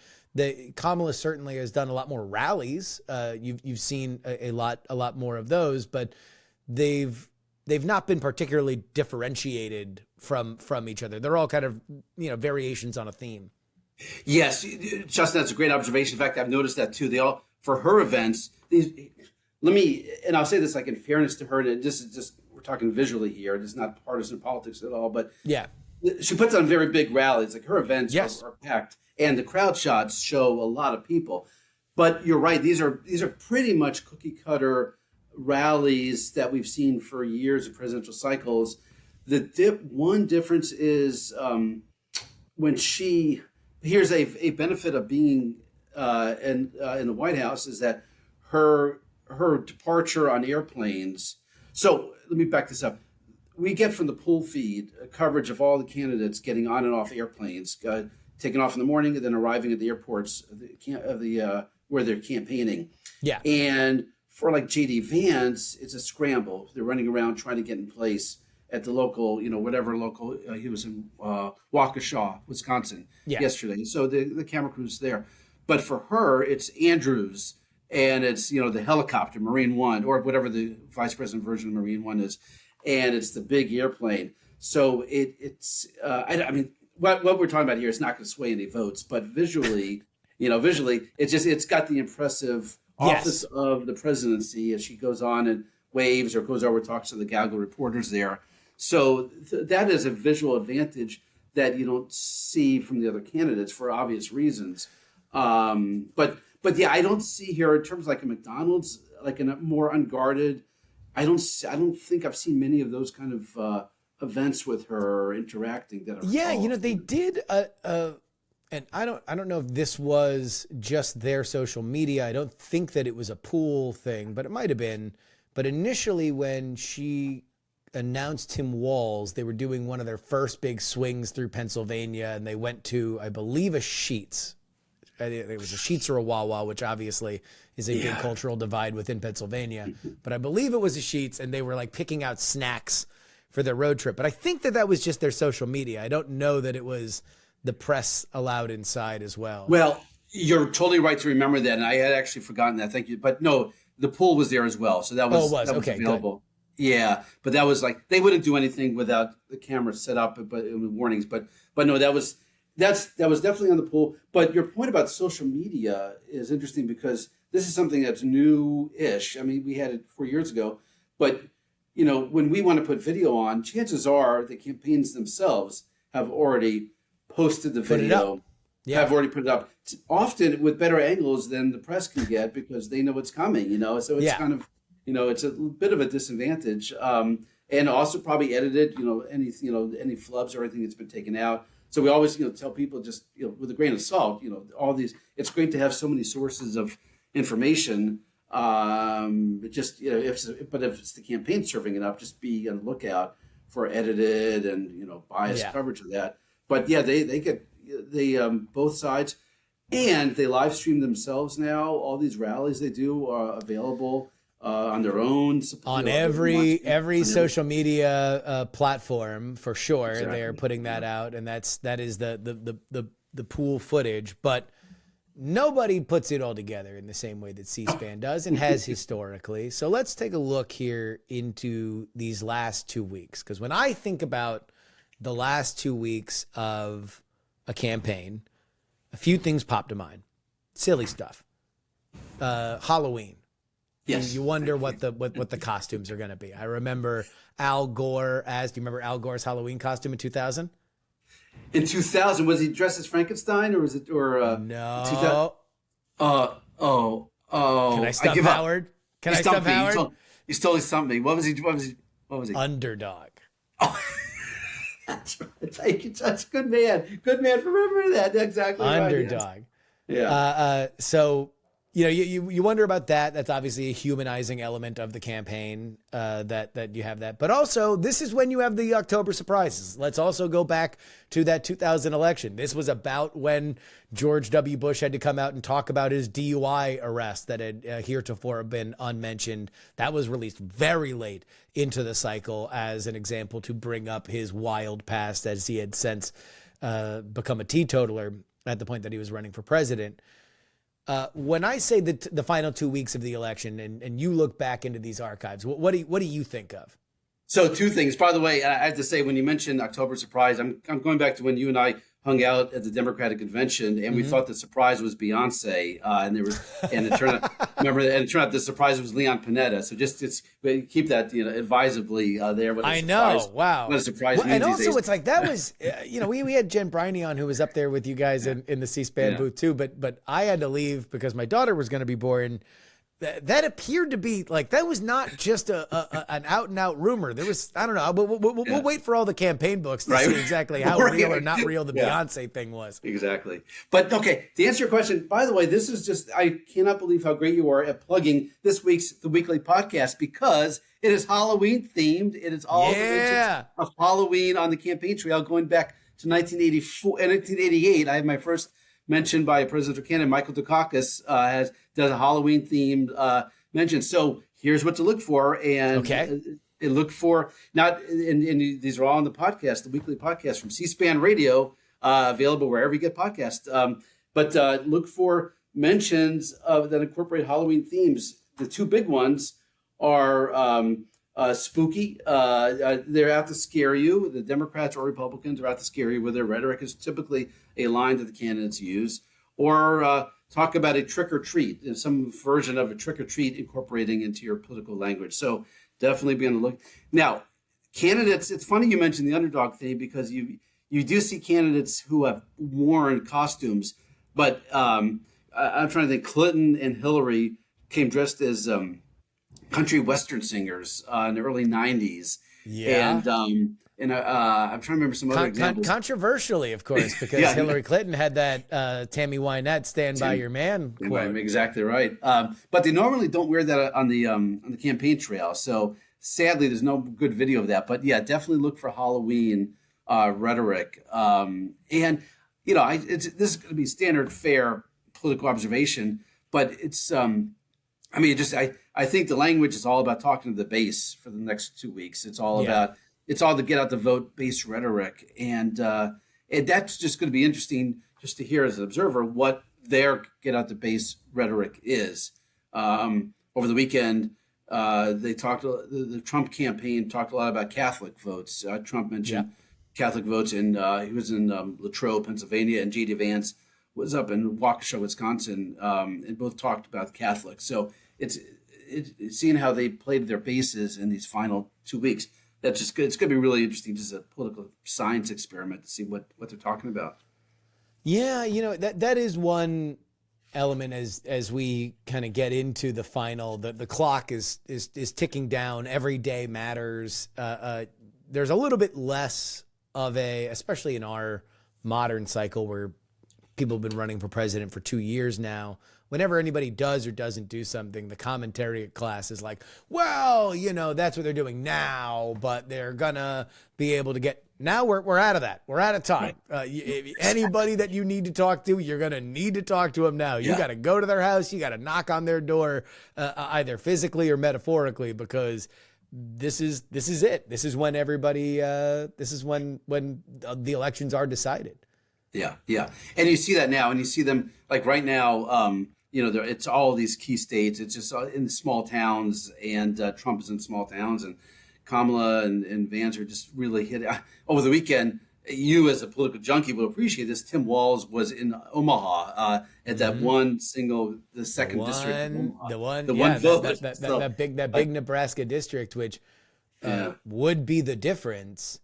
Kamala certainly has done a lot more rallies. You've seen a lot more of those, but they've not been particularly differentiated from each other. They're all kind of variations on a theme. Yes, Justin, that's a great observation. In fact, I've noticed that too. They all, for her events, and I'll say this, like, in fairness to her, and this is just, we're talking visually here. It's not partisan politics at all, but she puts on very big rallies. Like, her events are packed, and the crowd shots show a lot of people. But you're right; these are pretty much cookie cutter rallies that we've seen for years of presidential cycles. One difference is when here's a benefit of being in the White House, is that her departure on airplanes. So let me back this up. We get from the pool feed coverage of all the candidates getting on and off airplanes, taking off in the morning and then arriving at the airports where they're campaigning. Yeah. And for like J.D. Vance, it's a scramble. They're running around trying to get in place at the local, whatever local. He was in Waukesha, Wisconsin yesterday. So the camera crew's there. But for her, it's Andrews. And it's, the helicopter, Marine One, or whatever the vice president version of Marine One is. And it's the big airplane. So it's what we're talking about here is not going to sway any votes. But visually, it's got the impressive office of the presidency as she goes on and waves or goes over and talks to the gaggle reporters there. So that is a visual advantage that you don't see from the other candidates for obvious reasons. But yeah, I don't see here in terms of like a McDonald's, like in a more unguarded. I don't think I've seen many of those kind of events with her interacting. That are they did. And I don't know if this was just their social media. I don't think that it was a pool thing, but it might have been. But initially, when she announced Tim Walz, they were doing one of their first big swings through Pennsylvania, and they went to, I believe, a Sheetz. It was a Sheetz or a Wawa, which obviously is a big cultural divide within Pennsylvania. But I believe it was a Sheetz, and they were like picking out snacks for their road trip. But I think that was just their social media. I don't know that it was the press allowed inside as well. Well, you're totally right to remember that, and I had actually forgotten that. Thank you. But no, the pool was there as well, so that was okay, available. Good. Yeah, but that was like they wouldn't do anything without the camera set up, but with warnings. But no, that was That was definitely on the poll. But your point about social media is interesting because this is something that's new-ish. I mean, we had it 4 years ago, but when we want to put video on, chances are the campaigns themselves have already posted the video, have already put it up. It's often with better angles than the press can get because they know it's coming. So it's kind of it's a bit of a disadvantage. And also probably edited, any flubs or anything that's been taken out. So we always, tell people just, with a grain of salt, all these, it's great to have so many sources of information. But just, if it's the campaign serving it up, just be on the lookout for edited and, biased coverage of that. But yeah, they get both sides, and they live stream themselves now. All these rallies they do are available on their own, on every social media platform for sure. Exactly. They are putting that out, and that is the pool footage, but nobody puts it all together in the same way that C-SPAN does and has historically. So let's take a look here into these last 2 weeks, because when I think about the last 2 weeks of a campaign, a few things pop to mind. Silly stuff. Halloween. Yes. You wonder what the costumes are going to be. I remember Al Gore do you remember Al Gore's Halloween costume in 2000? In 2000, was he dressed as Frankenstein or no? 2000? Can I stump Howard? Can I stump Howard? You stole something. What was he? Underdog. Oh. That's right. That's a good man. Good man for remembering that. Exactly. Underdog. Right, yes. Yeah. So you wonder about that. That's obviously a humanizing element of the campaign, that you have that. But also, this is when you have the October surprises. Let's also go back to that 2000 election. This was about when George W. Bush had to come out and talk about his DUI arrest that had heretofore been unmentioned. That was released very late into the cycle as an example to bring up his wild past, as he had since become a teetotaler at the point that he was running for president. When I say the final 2 weeks of the election, and you look back into these archives, what do you think of? So two things. By the way, I have to say, when you mentioned October surprise, I'm going back to when you and I hung out at the Democratic convention, and we thought the surprise was Beyonce, and it turned out the surprise was Leon Panetta. So just keep that advisably there. I know, wow, what a surprise! And also, it's like that was we had Jen Briney on, who was up there with you guys in the C-SPAN booth too, but I had to leave because my daughter was going to be born. That appeared to be like, that was not just an out and out rumor. There was, I don't know. We'll wait for all the campaign books to see exactly how real or not real the Beyonce thing was. Exactly. But okay, to answer your question, by the way, this is just, I cannot believe how great you are at plugging this week's The Weekly Podcast, because it is Halloween themed. It is all the mentions of Halloween on the campaign trail going back to 1984 and 1988. I have my first mentioned by presidential candidate Michael Dukakis does a Halloween themed mention. So here's what to look for, and look for and these are all on the podcast, the weekly podcast from C-SPAN Radio, available wherever you get podcasts. But look for mentions that incorporate Halloween themes. The two big ones are spooky. They're out to scare you. The Democrats or Republicans are out to scare you with their rhetoric. Is typically a line that the candidates use, or talk about a trick or treat, some version of a trick or treat incorporating into your political language. So definitely be on the look. Now, candidates, it's funny you mentioned the underdog thing, because you do see candidates who have worn costumes, but I'm trying to think. Clinton and Hillary came dressed as country western singers in the early 90s. Yeah. And I'm trying to remember some other examples. Controversially, of course, because Hillary Clinton had that Tammy Wynette "Stand by Your Man" quote. Exactly right. But they normally don't wear that on the campaign trail. So sadly, there's no good video of that. But yeah, definitely look for Halloween rhetoric. And this is going to be standard fare political observation, but it's I think the language is all about talking to the base for the next 2 weeks. It's all to get out the vote base rhetoric. And that's just going to be interesting just to hear as an observer what their get out the base rhetoric is. Over the weekend, the Trump campaign talked a lot about Catholic votes. Trump mentioned Catholic votes, and he was in Latrobe, Pennsylvania, and J.D. Vance was up in Waukesha, Wisconsin, and both talked about Catholics. So it's seeing how they played their bases in these final 2 weeks. That's just good. It's going to be really interesting, just a political science experiment to see what they're talking about. Yeah, that is one element as we kind of get into the final. The clock is ticking down. Every day matters. There's a little bit less of especially in our modern cycle where people have been running for president for 2 years now. Whenever anybody does or doesn't do something, the commentary class is like, well, that's what they're doing now, but they're gonna be able to get. Now we're out of that. We're out of time. Anybody that you need to talk to, you're gonna need to talk to them now. You got to go to their house. You got to knock on their door, either physically or metaphorically, because this is it. This is when everybody. This is when the elections are decided. Yeah, and you see that now, and you see them like right now. It's all these key states. It's just in the small towns, and Trump is in small towns, and Kamala and Vance are just really hit. Over the weekend, you as a political junkie will appreciate this. Tim Walz was in Omaha at that the second district. The one vote. That big Nebraska district, which would be the difference.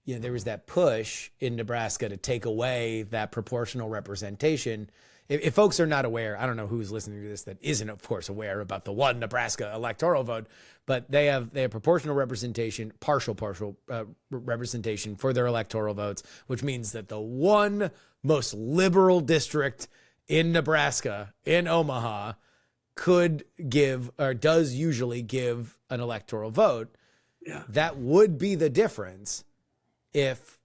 There was that push in Nebraska to take away that proportional representation. If folks are not aware, I don't know who's listening to this that isn't, of course, aware about the one Nebraska electoral vote, but they have proportional representation, partial representation for their electoral votes, which means that the one most liberal district in Nebraska, in Omaha, could give or does usually give an electoral vote. Yeah. That would be the difference if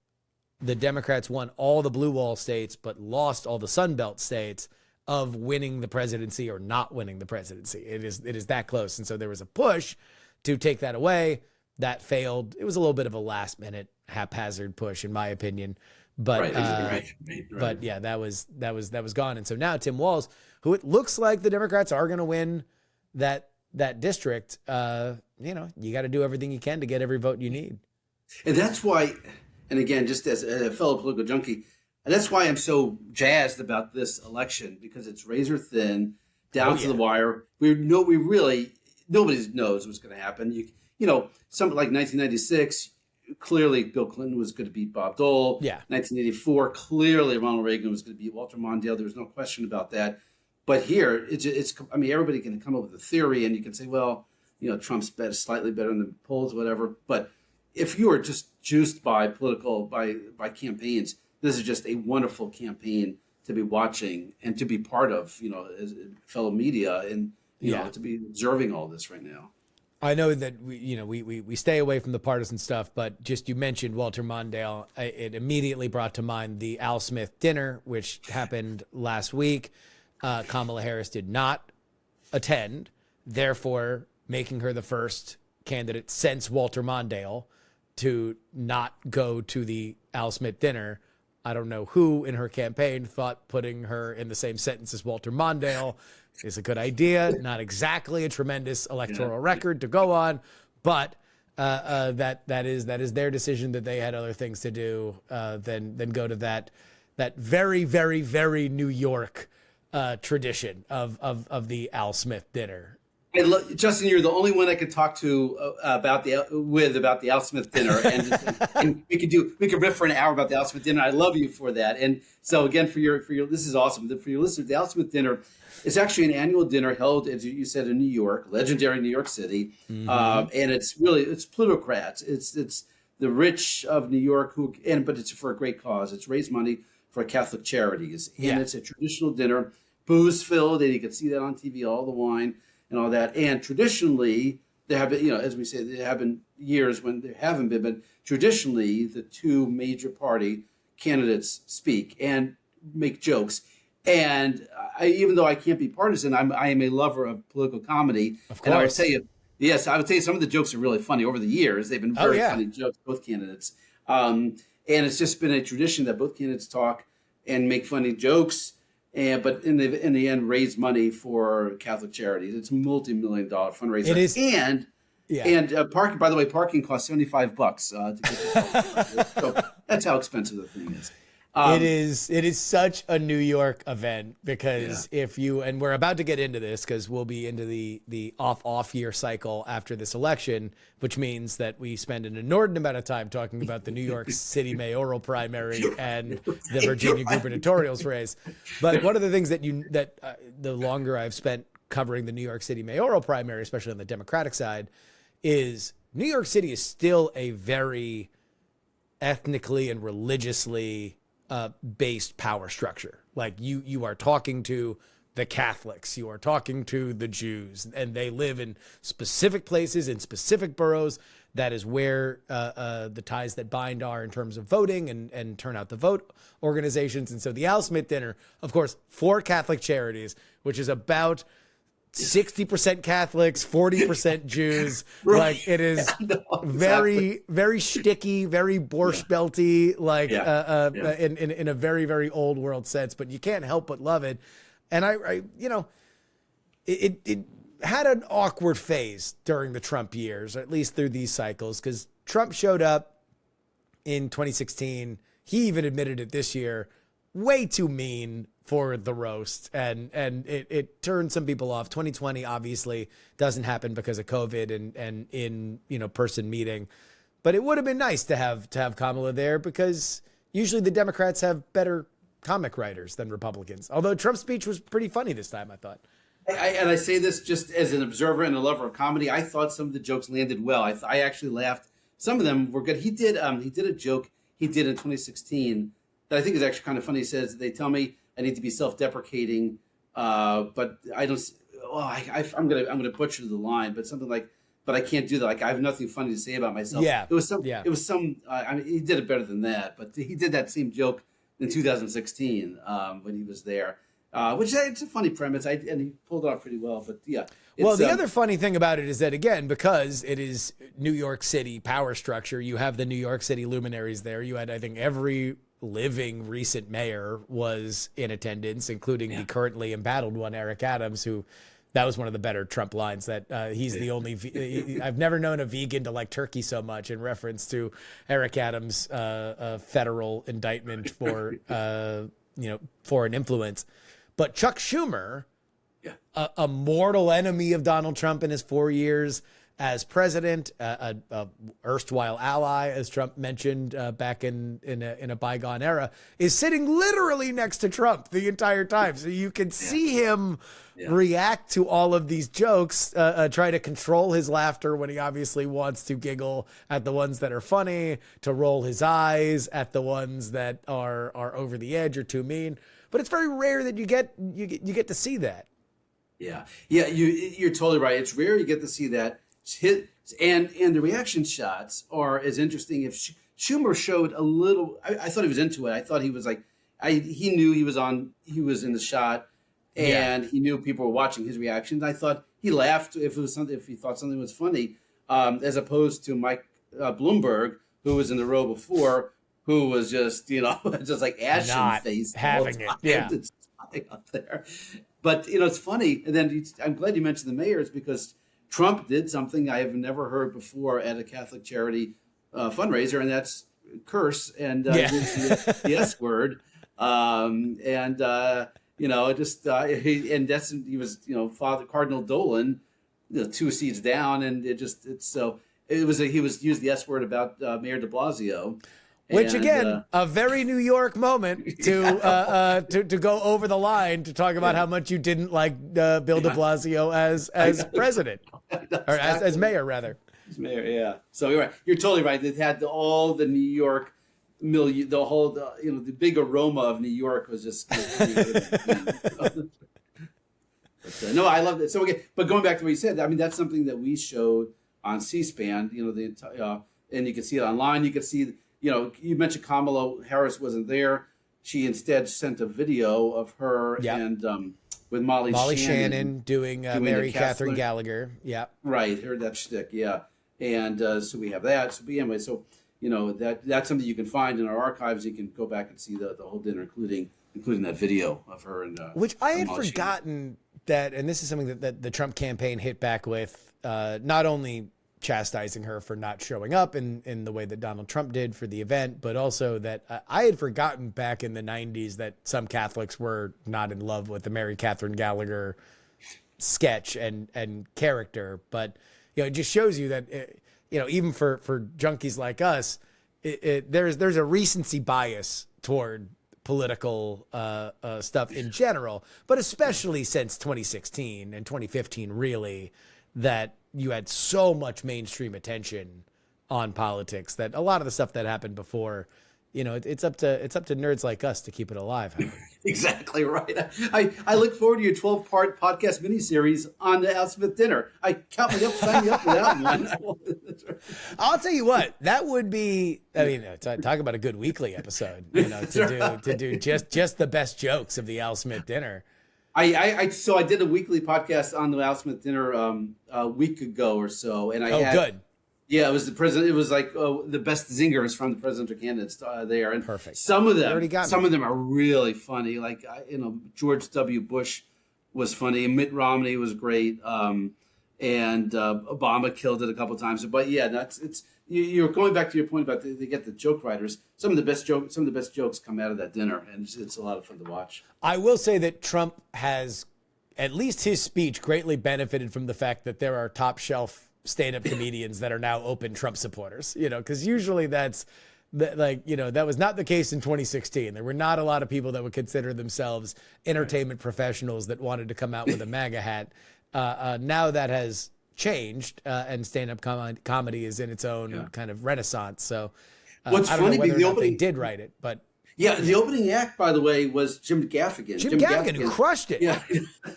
the Democrats won all the blue wall states but lost all the Sun Belt states of winning the presidency or not winning the presidency. It is that close. And so there was a push to take that away. That failed. It was a little bit of a last minute haphazard push, in my opinion. But right. But yeah, that was gone. And so now Tim Walz, who it looks like the Democrats are going to win that district, you got to do everything you can to get every vote you need. And that's why, and again, just as a fellow political junkie, and that's why I'm so jazzed about this election, because it's razor thin, down to the wire. Nobody knows what's going to happen. Something like 1996, clearly Bill Clinton was going to beat Bob Dole. Yeah. 1984, clearly Ronald Reagan was going to beat Walter Mondale. There was no question about that. But here, everybody can come up with a theory, and you can say, well, Trump's slightly better in the polls, whatever. But if you are just juiced by campaigns, this is just a wonderful campaign to be watching and to be part of, as fellow media, and to be observing all this right now. I know that we stay away from the partisan stuff, but just you mentioned Walter Mondale. It immediately brought to mind the Al Smith dinner, which happened last week. Kamala Harris did not attend, therefore making her the first candidate since Walter Mondale to not go to the Al Smith dinner. I don't know who in her campaign thought putting her in the same sentence as Walter Mondale is a good idea. Not exactly a tremendous electoral record to go on, but that is their decision, that they had other things to do than go to that very, very, very New York tradition of the Al Smith dinner. Justin, you're the only one I could talk to about the Al Smith dinner, and we could riff for an hour about the Al Smith dinner. I love you for that. And so again, for your this is awesome. For your listeners, the Al Smith dinner is actually an annual dinner held, as you said, in New York, legendary New York City, and it's plutocrats. It's the rich of New York but it's for a great cause. It's raise money for Catholic charities, and it's a traditional dinner, booze filled, and you can see that on TV, all the wine and all that. And traditionally, there have been, as we say, there have been years when there haven't been, but traditionally, the two major party candidates speak and make jokes. And even though I can't be partisan, I am a lover of political comedy. Of course. And I would tell you, I would tell you some of the jokes are really funny over the years. They've been very funny jokes, both candidates. And it's just been a tradition that both candidates talk and make funny jokes. But in the end, raise money for Catholic charities. It's a multi-million-dollar fundraiser. It is, and parking. By the way, parking costs $75 to get this. So That's how expensive the thing is. It is such a New York event because and we're about to get into this because we'll be into the off year cycle after this election, which means that we spend an inordinate amount of time talking about the New York City mayoral primary and the Virginia gubernatorial race. But one of the things that the longer I've spent covering the New York City mayoral primary, especially on the Democratic side, is New York City is still a very ethnically and religiously based power structure. Like you are talking to the Catholics, you are talking to the Jews, and they live in specific places in specific boroughs. That is where the ties that bind are in terms of voting and turn out the vote organizations. And so the Al Smith dinner, of course, for Catholic Charities, which is about 60% Catholics, 40% Jews. Right. Like it is very shticky, very Borscht Belty, like in a very, very old world sense, but you can't help but love it. And I it had an awkward phase during the Trump years, or at least through these cycles, because Trump showed up in 2016. He even admitted it this year, way too mean for the roast, and it turned some people off. 2020 obviously doesn't happen because of COVID and in person meeting, but it would have been nice to have Kamala there because usually the Democrats have better comic writers than Republicans. Although Trump's speech was pretty funny this time, I thought. And I say this just as an observer and a lover of comedy. I thought some of the jokes landed well. I actually laughed. Some of them were good. He did a joke he did in 2016 that I think is actually kind of funny. He says, "They tell me I need to be self-deprecating, but I don't." Well, I'm gonna butcher the line, but something like, "But I can't do that. Like I have nothing funny to say about myself." Yeah, it was some. I mean, he did it better than that, but he did that same joke in 2016 when he was there, which it's a funny premise. And he pulled it off pretty well. But yeah. Well, the other funny thing about it is that, again, because it is New York City power structure, you have the New York City luminaries there. You had, I think, every living recent mayor was in attendance, including the currently embattled one, Eric Adams, who that was one of the better Trump lines, that he's the only, I've never known a vegan to like turkey so much, in reference to Eric Adams' federal indictment for, foreign influence. But Chuck Schumer, a mortal enemy of Donald Trump in his 4 years as president, a erstwhile ally, as Trump mentioned back in a bygone era, is sitting literally next to Trump the entire time. So you can see him react to all of these jokes, try to control his laughter when he obviously wants to giggle at the ones that are funny, to roll his eyes at the ones that are over the edge or too mean. But it's very rare that you get to see that. Yeah, you're totally right. It's rare you get to see that. And the reaction shots are as interesting. If Schumer showed a little, I thought he was into it. I thought he was like, he knew he was in the shot, and he knew people were watching his reactions. I thought he laughed if he thought something was funny, as opposed to Mike Bloomberg, who was in the row before, who was just just like ashen face, having it, up there. But it's funny. And then I'm glad you mentioned the mayors, because Trump did something I have never heard before at a Catholic charity fundraiser, and that's curse and use the S word. He was Father Cardinal Dolan, 2 seats down, and he used the S word about Mayor De Blasio. Which again, a very New York moment to go over the line to talk about how much you didn't like Bill De Blasio as president, or as mayor rather. As mayor, yeah. So you're totally right. They had all the New York milieu, the big aroma of New York was just. No, I love it. So but going back to what you said, I mean that's something that we showed on C-SPAN. And you can see it online. You can see. You mentioned Kamala Harris wasn't there. She instead sent a video of her and with Molly Shannon doing Mary Catherine Gallagher. Yeah. Right. Heard that shtick. Yeah. And so we have that. So anyway, that's something you can find in our archives. You can go back and see the whole dinner, including that video of her. And which I had forgotten that, and this is something that the Trump campaign hit back with, not only chastising her for not showing up in the way that Donald Trump did for the event, but also that I had forgotten back in the 90s that some Catholics were not in love with the Mary Catherine Gallagher sketch and character. But, it just shows you that, even for junkies like us, there's a recency bias toward political stuff in general, but especially since 2016 and 2015, really, that you had so much mainstream attention on politics that a lot of the stuff that happened before, it's up to nerds like us to keep it alive. Exactly right. I look forward to your 12-part podcast miniseries on the Al Smith dinner. I count myself signing up for that one. I'll tell you what, that would be. Talk about a good weekly episode. To do just the best jokes of the Al Smith dinner. So I did a weekly podcast on the Al Smith dinner a week ago or so, and good. Yeah, it was the president. It was like the best zingers from the presidential candidates there, and perfect. Some of them are really funny. Like George W. Bush was funny, Mitt Romney was great, and Obama killed it a couple of times. But yeah, you're going back to your point about they get the joke writers. Some of the best jokes come out of that dinner, and it's a lot of fun to watch. I will say that Trump has, at least his speech, greatly benefited from the fact that there are top shelf stand-up comedians that are now open Trump supporters, because usually that was not the case in 2016. There were not a lot of people that would consider themselves entertainment professionals that wanted to come out with a MAGA hat. Now that has changed, and stand-up comedy is in its own kind of renaissance. So what's I don't funny, know whether or not they did write it, but yeah, the opening act, by the way, was Jim Gaffigan. Jim Gaffigan, who crushed it. Yeah,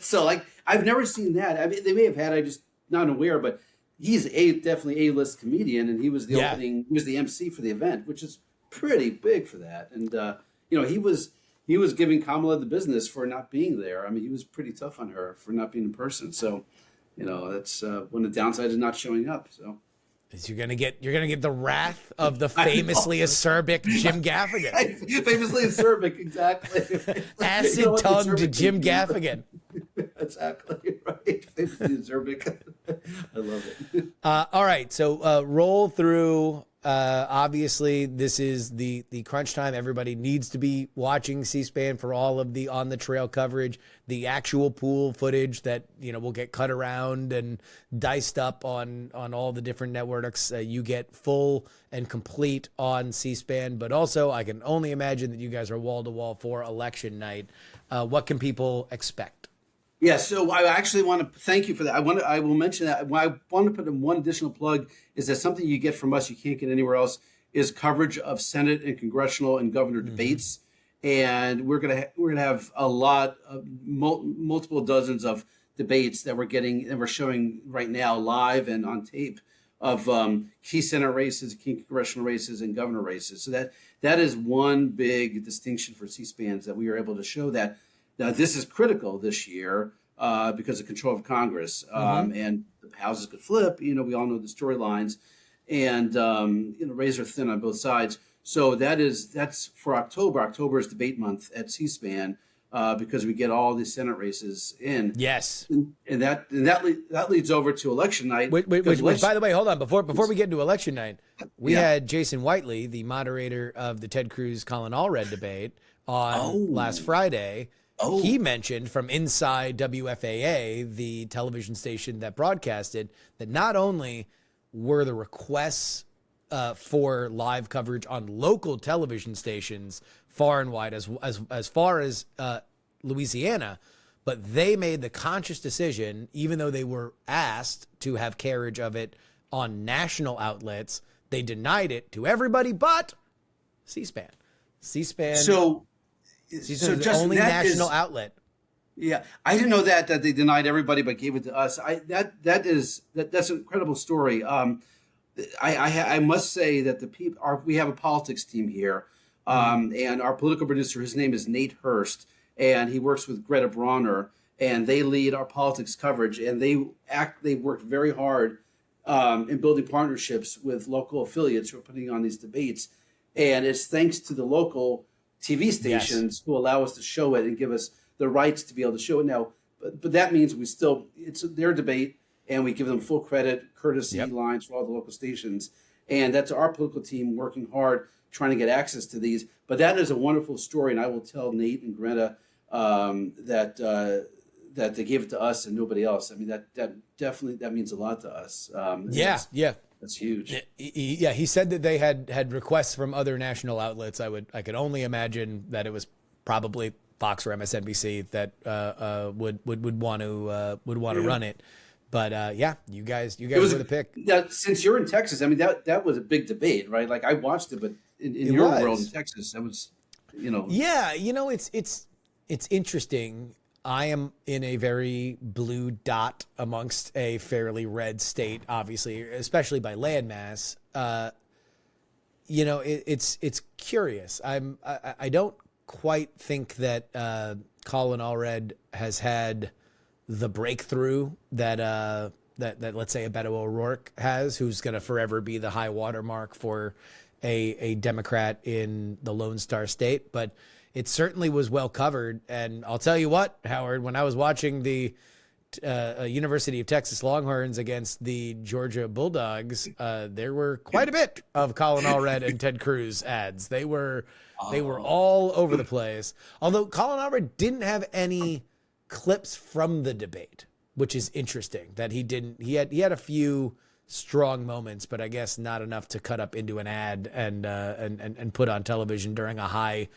so I've never seen that. I mean, they may have had. I just not aware, but. He's definitely A-list comedian, and he was the opening. He was the MC for the event, which is pretty big for that. And he was giving Kamala the business for not being there. I mean, he was pretty tough on her for not being in person. So, that's one of the downsides of not showing up. So, you're gonna get the wrath of the famously acerbic Jim Gaffigan. Famously acerbic, exactly. Acid-tongued Jim Gaffigan. Exactly right. Famously acerbic. I love it. All right, so roll through. Obviously, this is the crunch time. Everybody needs to be watching C-SPAN for all of the on-the-trail coverage, the actual pool footage that will get cut around and diced up on all the different networks. You get full and complete on C-SPAN, but also I can only imagine that you guys are wall-to-wall for election night. What can people expect? Yeah, so I actually want to thank you for that. I will mention that. I want to put in one additional plug is that something you get from us you can't get anywhere else is coverage of Senate and congressional and governor debates, and we're gonna have a lot of multiple dozens of debates that we're showing right now live and on tape of key Senate races, key congressional races, and governor races. So that is one big distinction for C-SPAN, that we are able to show that. Now, this is critical this year because of control of Congress, and the houses could flip. We all know the storylines, and razor thin on both sides. So that's for October. October is debate month at C-SPAN because we get all these Senate races in. Yes, and that leads over to election night. Which, by the way, hold on before we get into election night, we had Jason Whiteley, the moderator of the Ted Cruz Colin Allred debate, on last Friday. He mentioned from inside WFAA, the television station that broadcasted, that not only were the requests for live coverage on local television stations far and wide, as far as Louisiana, but they made the conscious decision, even though they were asked to have carriage of it on national outlets, they denied it to everybody but C-SPAN. C-SPAN. So just the only national outlet. Yeah, I didn't know that they denied everybody but gave it to us. That's an incredible story. I must say that we have a politics team here, and our political producer, his name is Nate Hurst, and he works with Greta Bronner, and they lead our politics coverage, and they work very hard in building partnerships with local affiliates who are putting on these debates, and it's thanks to the local TV stations who allow us to show it and give us the rights to be able to show it now. But that means it's their debate, and we give them full credit, courtesy lines for all the local stations. And that's our political team working hard, trying to get access to these. But that is a wonderful story, and I will tell Nate and Greta that they gave it to us and nobody else. I mean, that definitely means a lot to us. That's huge. He said that they had requests from other national outlets. I could only imagine that it was probably Fox or MSNBC that would want to run it. But you guys were the pick. Yeah, since you're in Texas, I mean that was a big debate, right? Like I watched it, but in your world in Texas, that was, Yeah, it's interesting. I am in a very blue dot amongst a fairly red state, obviously, especially by landmass. It's curious. I don't quite think that Colin Allred has had the breakthrough that let's say a Beto O'Rourke has, who's going to forever be the high watermark for a Democrat in the Lone Star State, but it certainly was well covered. And I'll tell you what, Howard, when I was watching the University of Texas Longhorns against the Georgia Bulldogs, there were quite a bit of Colin Allred and Ted Cruz ads. They were all over the place. Although Colin Allred didn't have any clips from the debate, which is interesting that he didn't. He had a few strong moments, but I guess not enough to cut up into an ad and put on television during a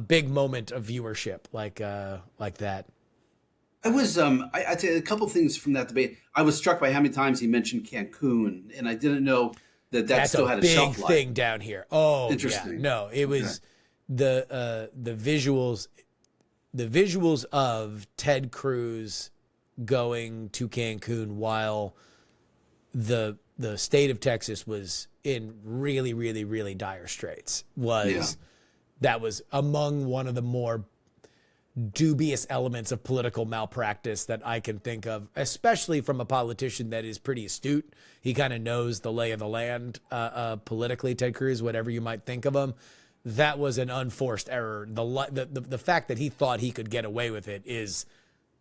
big moment of viewership like that. I was I tell you a couple things from that debate. I was struck by how many times he mentioned Cancun, and I didn't know that still had a shelf life. That's a big thing down here. Oh, interesting. Yeah. No, it was the visuals. The visuals of Ted Cruz going to Cancun while the state of Texas was in really, really, really dire straits that was among one of the more dubious elements of political malpractice that I can think of, especially from a politician that is pretty astute. He kind of knows the lay of the land politically, Ted Cruz, whatever you might think of him. That was an unforced error. The fact that he thought he could get away with it is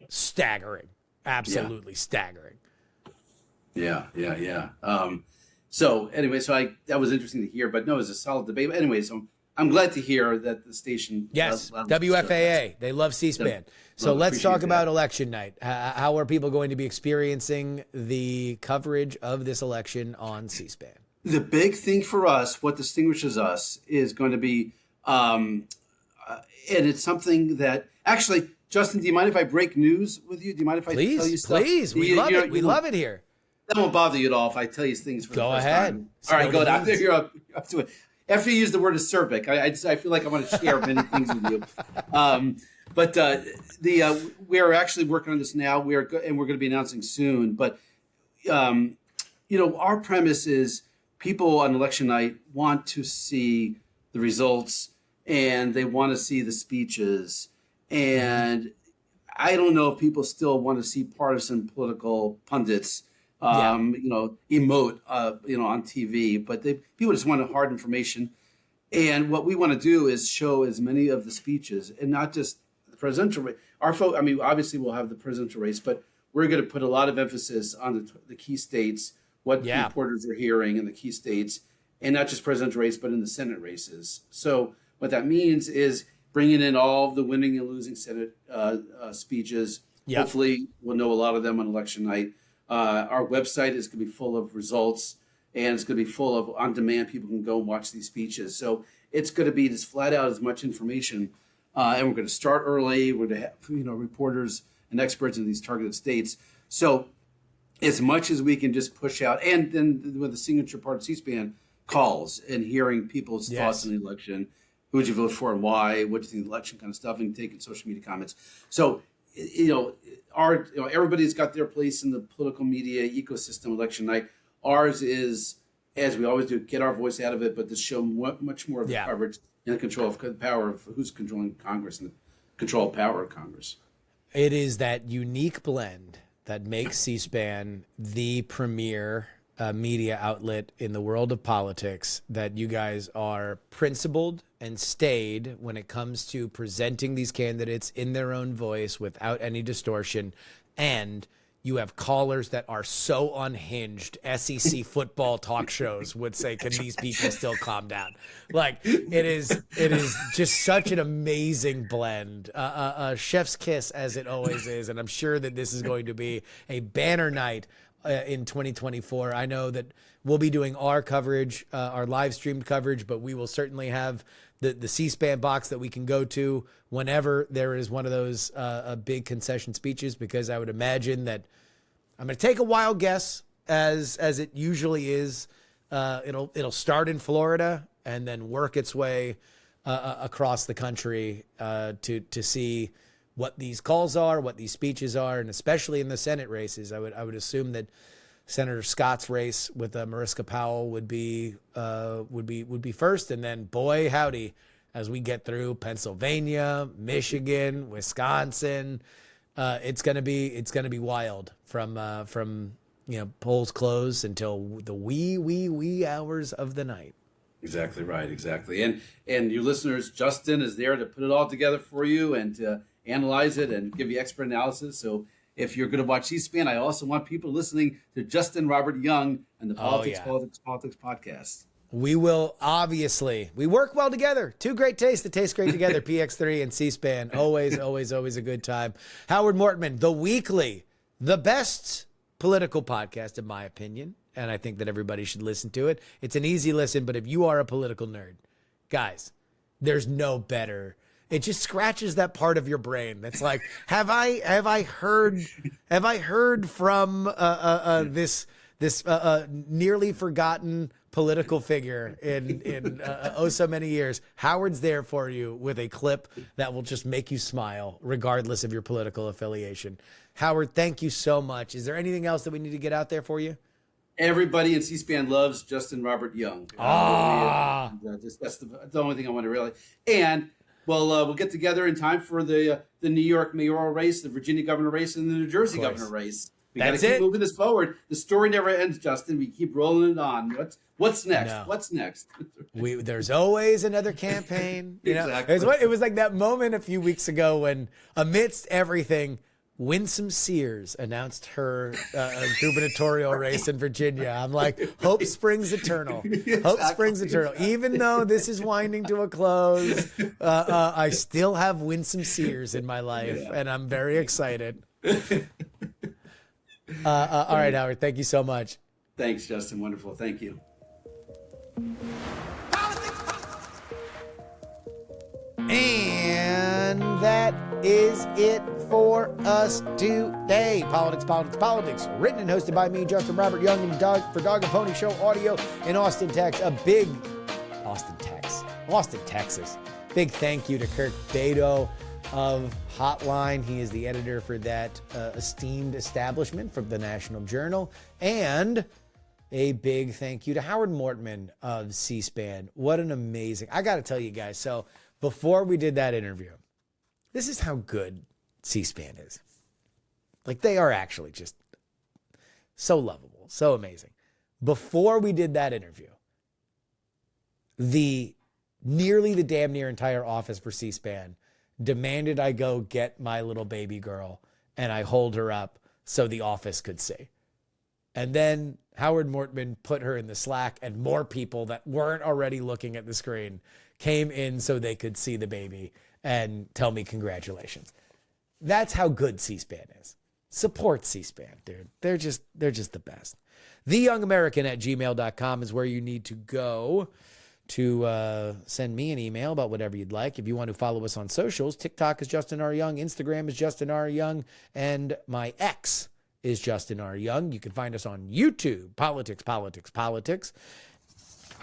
staggering, absolutely staggering. Yeah. So anyway, that was interesting to hear, but no, it was a solid debate. But anyway, so I'm glad to hear that the station. Yes, WFAA, they love C-SPAN. So let's talk about election night. How are people going to be experiencing the coverage of this election on C-SPAN? The big thing for us, what distinguishes us, is going to be, and it's something that actually, Justin, do you mind if I break news with you? Do you mind if I tell you stuff? Please, we love it. We love it here. That won't bother you at all if I tell you things for the first ahead. Time. All right, go ahead. You're up to it. After you use the word acerbic, I feel like I want to share many things with you. But we're actually working on this now. And we're going to be announcing soon. But our premise is people on election night want to see the results and they want to see the speeches. And I don't know if people still want to see partisan political pundits emote, on TV, but people just want hard information. And what we want to do is show as many of the speeches and not just the presidential race. Obviously we'll have the presidential race, but we're going to put a lot of emphasis on the key states, what reporters are hearing in the key states, and not just presidential race, but in the Senate races. So what that means is bringing in all of the winning and losing Senate speeches. Yep. Hopefully we'll know a lot of them on election night. Our website is going to be full of results, and it's going to be full of on-demand. People can go and watch these speeches. So it's going to be just flat out as much information. And we're going to start early. We're going to have reporters and experts in these targeted states. So as much as we can just push out, and then with the signature part of C-SPAN, calls and hearing people's thoughts on the election. Who would you vote for and why? What do you think of the election kind of stuff, and taking social media comments. So, everybody's got their place in the political media ecosystem election night. Ours is, as we always do, get our voice out of it, but to show much more of the coverage and the control of the power of who's controlling Congress and the control of power of Congress. It is that unique blend that makes C-SPAN the premier media outlet in the world of politics, that you guys are principled and staid when it comes to presenting these candidates in their own voice without any distortion, and you have callers that are so unhinged. SEC football talk shows would say, can these people still calm down? Like, it is just such an amazing blend. Chef's kiss, as it always is. And I'm sure that this is going to be a banner night in 2024. I know that we'll be doing our coverage, our live streamed coverage, but we will certainly have the C-SPAN box that we can go to whenever there is one of those big concession speeches, because I would imagine that I'm going to take a wild guess, as it usually is. It'll start in Florida and then work its way across the country to see what these calls are, what these speeches are, and especially in the Senate races. I would assume that Senator Scott's race with Mariska Powell would be first, and then boy howdy, as we get through Pennsylvania, Michigan, Wisconsin, it's gonna be wild from polls close until the wee hours of the night. Exactly right, exactly. And you listeners, Justin is there to put it all together for you and to analyze it and give you expert analysis. So if you're going to watch C-SPAN, I also want people listening to Justin Robert Young and the Politics podcast. We will, obviously. We work well together. Two great tastes that taste great together. PX3 and C-SPAN. Always a good time. Howard Mortman, The Weekly, the best political podcast, in my opinion. And I think that everybody should listen to it. It's an easy listen, but if you are a political nerd, guys, there's no better. It just scratches that part of your brain that's like, have I heard from this nearly forgotten political figure in so many years. Howard's there for you with a clip that will just make you smile regardless of your political affiliation. Howard, thank you so much. Is there anything else that we need to get out there for you? Everybody in C-SPAN loves Justin Robert Young. That's the only thing I want to really. And we'll get together in time for the New York mayoral race, the Virginia governor race, and the New Jersey governor race. We got to keep moving this forward. The story never ends, Justin. We keep rolling it on. What's next? No. What's next? There's always another campaign. Exactly. It was like that moment a few weeks ago when, amidst everything, Winsome Sears announced her gubernatorial race in Virginia. I'm like, hope springs eternal. Exactly. Hope springs eternal. Even though this is winding to a close, I still have Winsome Sears in my life, and I'm very excited. All right, Howard, thank you so much. Thanks, Justin. Wonderful. Thank you. And that is it for us today. Politics. Written and hosted by me, Justin Robert Young, and for Dog and Pony Show Audio in Austin, Texas. Austin, Texas. Big thank you to Kirk Bado of Hotline. He is the editor for that esteemed establishment from the National Journal. And a big thank you to Howard Mortman of C-SPAN. What an amazing... I got to tell you guys, so before we did that interview, this is how good C-SPAN is. Like, they are actually just so lovable, so amazing. Before we did that interview, the damn near entire office for C-SPAN demanded I go get my little baby girl and I hold her up so the office could see. And then Howard Mortman put her in the Slack, and more people that weren't already looking at the screen came in so they could see the baby and tell me congratulations. That's how good C-SPAN is. Support C-SPAN, dude. They're just the best. TheYoungAmerican@gmail.com is where you need to go to send me an email about whatever you'd like. If you want to follow us on socials, TikTok is Justin R. Young, Instagram is Justin R. Young, and my ex is Justin R. Young. You can find us on YouTube, Politics.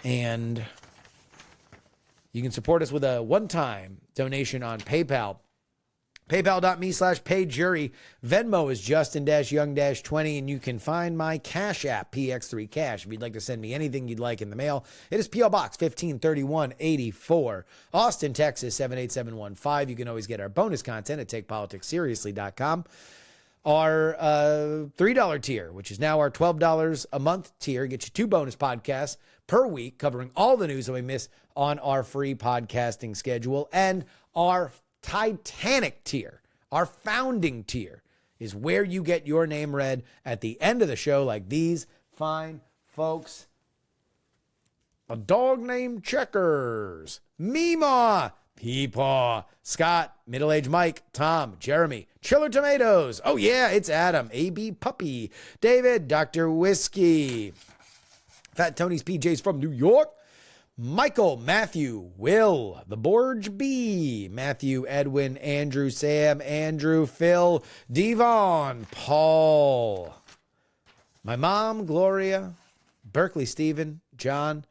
And you can support us with a one-time donation on PayPal. PayPal.me/PayJury. Venmo is Justin-Young-20, and you can find my Cash App, PX3 Cash. If you'd like to send me anything you'd like in the mail, it is P.O. Box 153184, Austin, Texas 78715. You can always get our bonus content at TakePoliticsSeriously.com. Our $3 tier, which is now our $12 a month tier, gets you 2 bonus podcasts per week covering all the news that we miss on our free podcasting schedule. And our Titanic tier, our founding tier, is where you get your name read at the end of the show, like these fine folks. A dog named Checkers, Meemaw, Peepaw, Scott, Middle-Aged Mike, Tom, Jeremy, Chiller Tomatoes. Oh yeah, it's Adam, AB Puppy, David, Dr. Whiskey, Fat Tony's PJs from New York, Michael, Matthew, Will, The Borge B, Matthew, Edwin, Andrew, Sam, Andrew, Phil, Devon, Paul, my mom, Gloria, Berkeley, Stephen, John,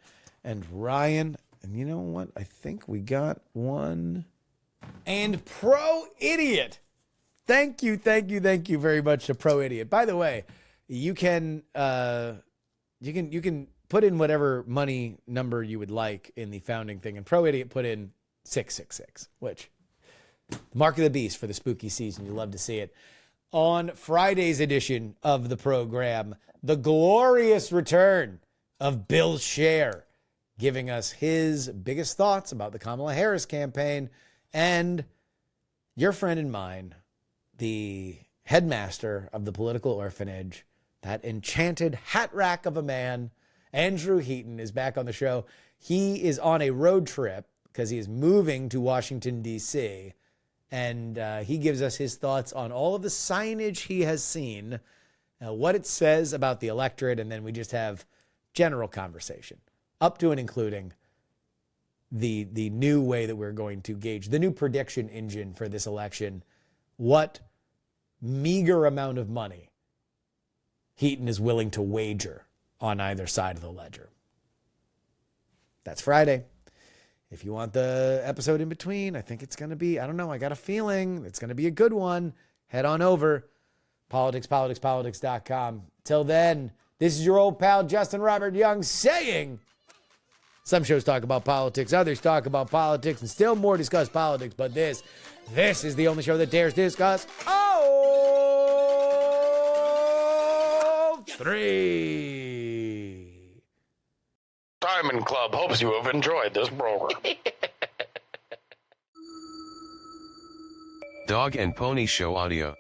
and Ryan. And you know what? I think we got one. And Pro Idiot. Thank you very much to Pro Idiot. By the way, you can put in whatever money number you would like in the founding thing, and Pro Idiot put in 666, which the mark of the beast for the spooky season. You love to see it. On Friday's edition of the program, the glorious return of Bill Scher, giving us his biggest thoughts about the Kamala Harris campaign, and your friend and mine, the headmaster of the political orphanage, that enchanted hat rack of a man, Andrew Heaton, is back on the show. He is on a road trip because he is moving to Washington, D.C., and he gives us his thoughts on all of the signage he has seen, what it says about the electorate, and then we just have general conversation, up to and including the new way that we're going to gauge, the new prediction engine for this election, what meager amount of money Heaton is willing to wager on either side of the ledger. That's Friday. If you want the episode in between, I think it's going to be, I don't know, I got a feeling it's going to be a good one. Head on over, politics.com. Till then, this is your old pal Justin Robert Young saying, some shows talk about politics, others talk about politics, and still more discuss politics, but this is the only show that dares discuss all three. Diamond Club hopes you have enjoyed this program. Dog and Pony Show audio.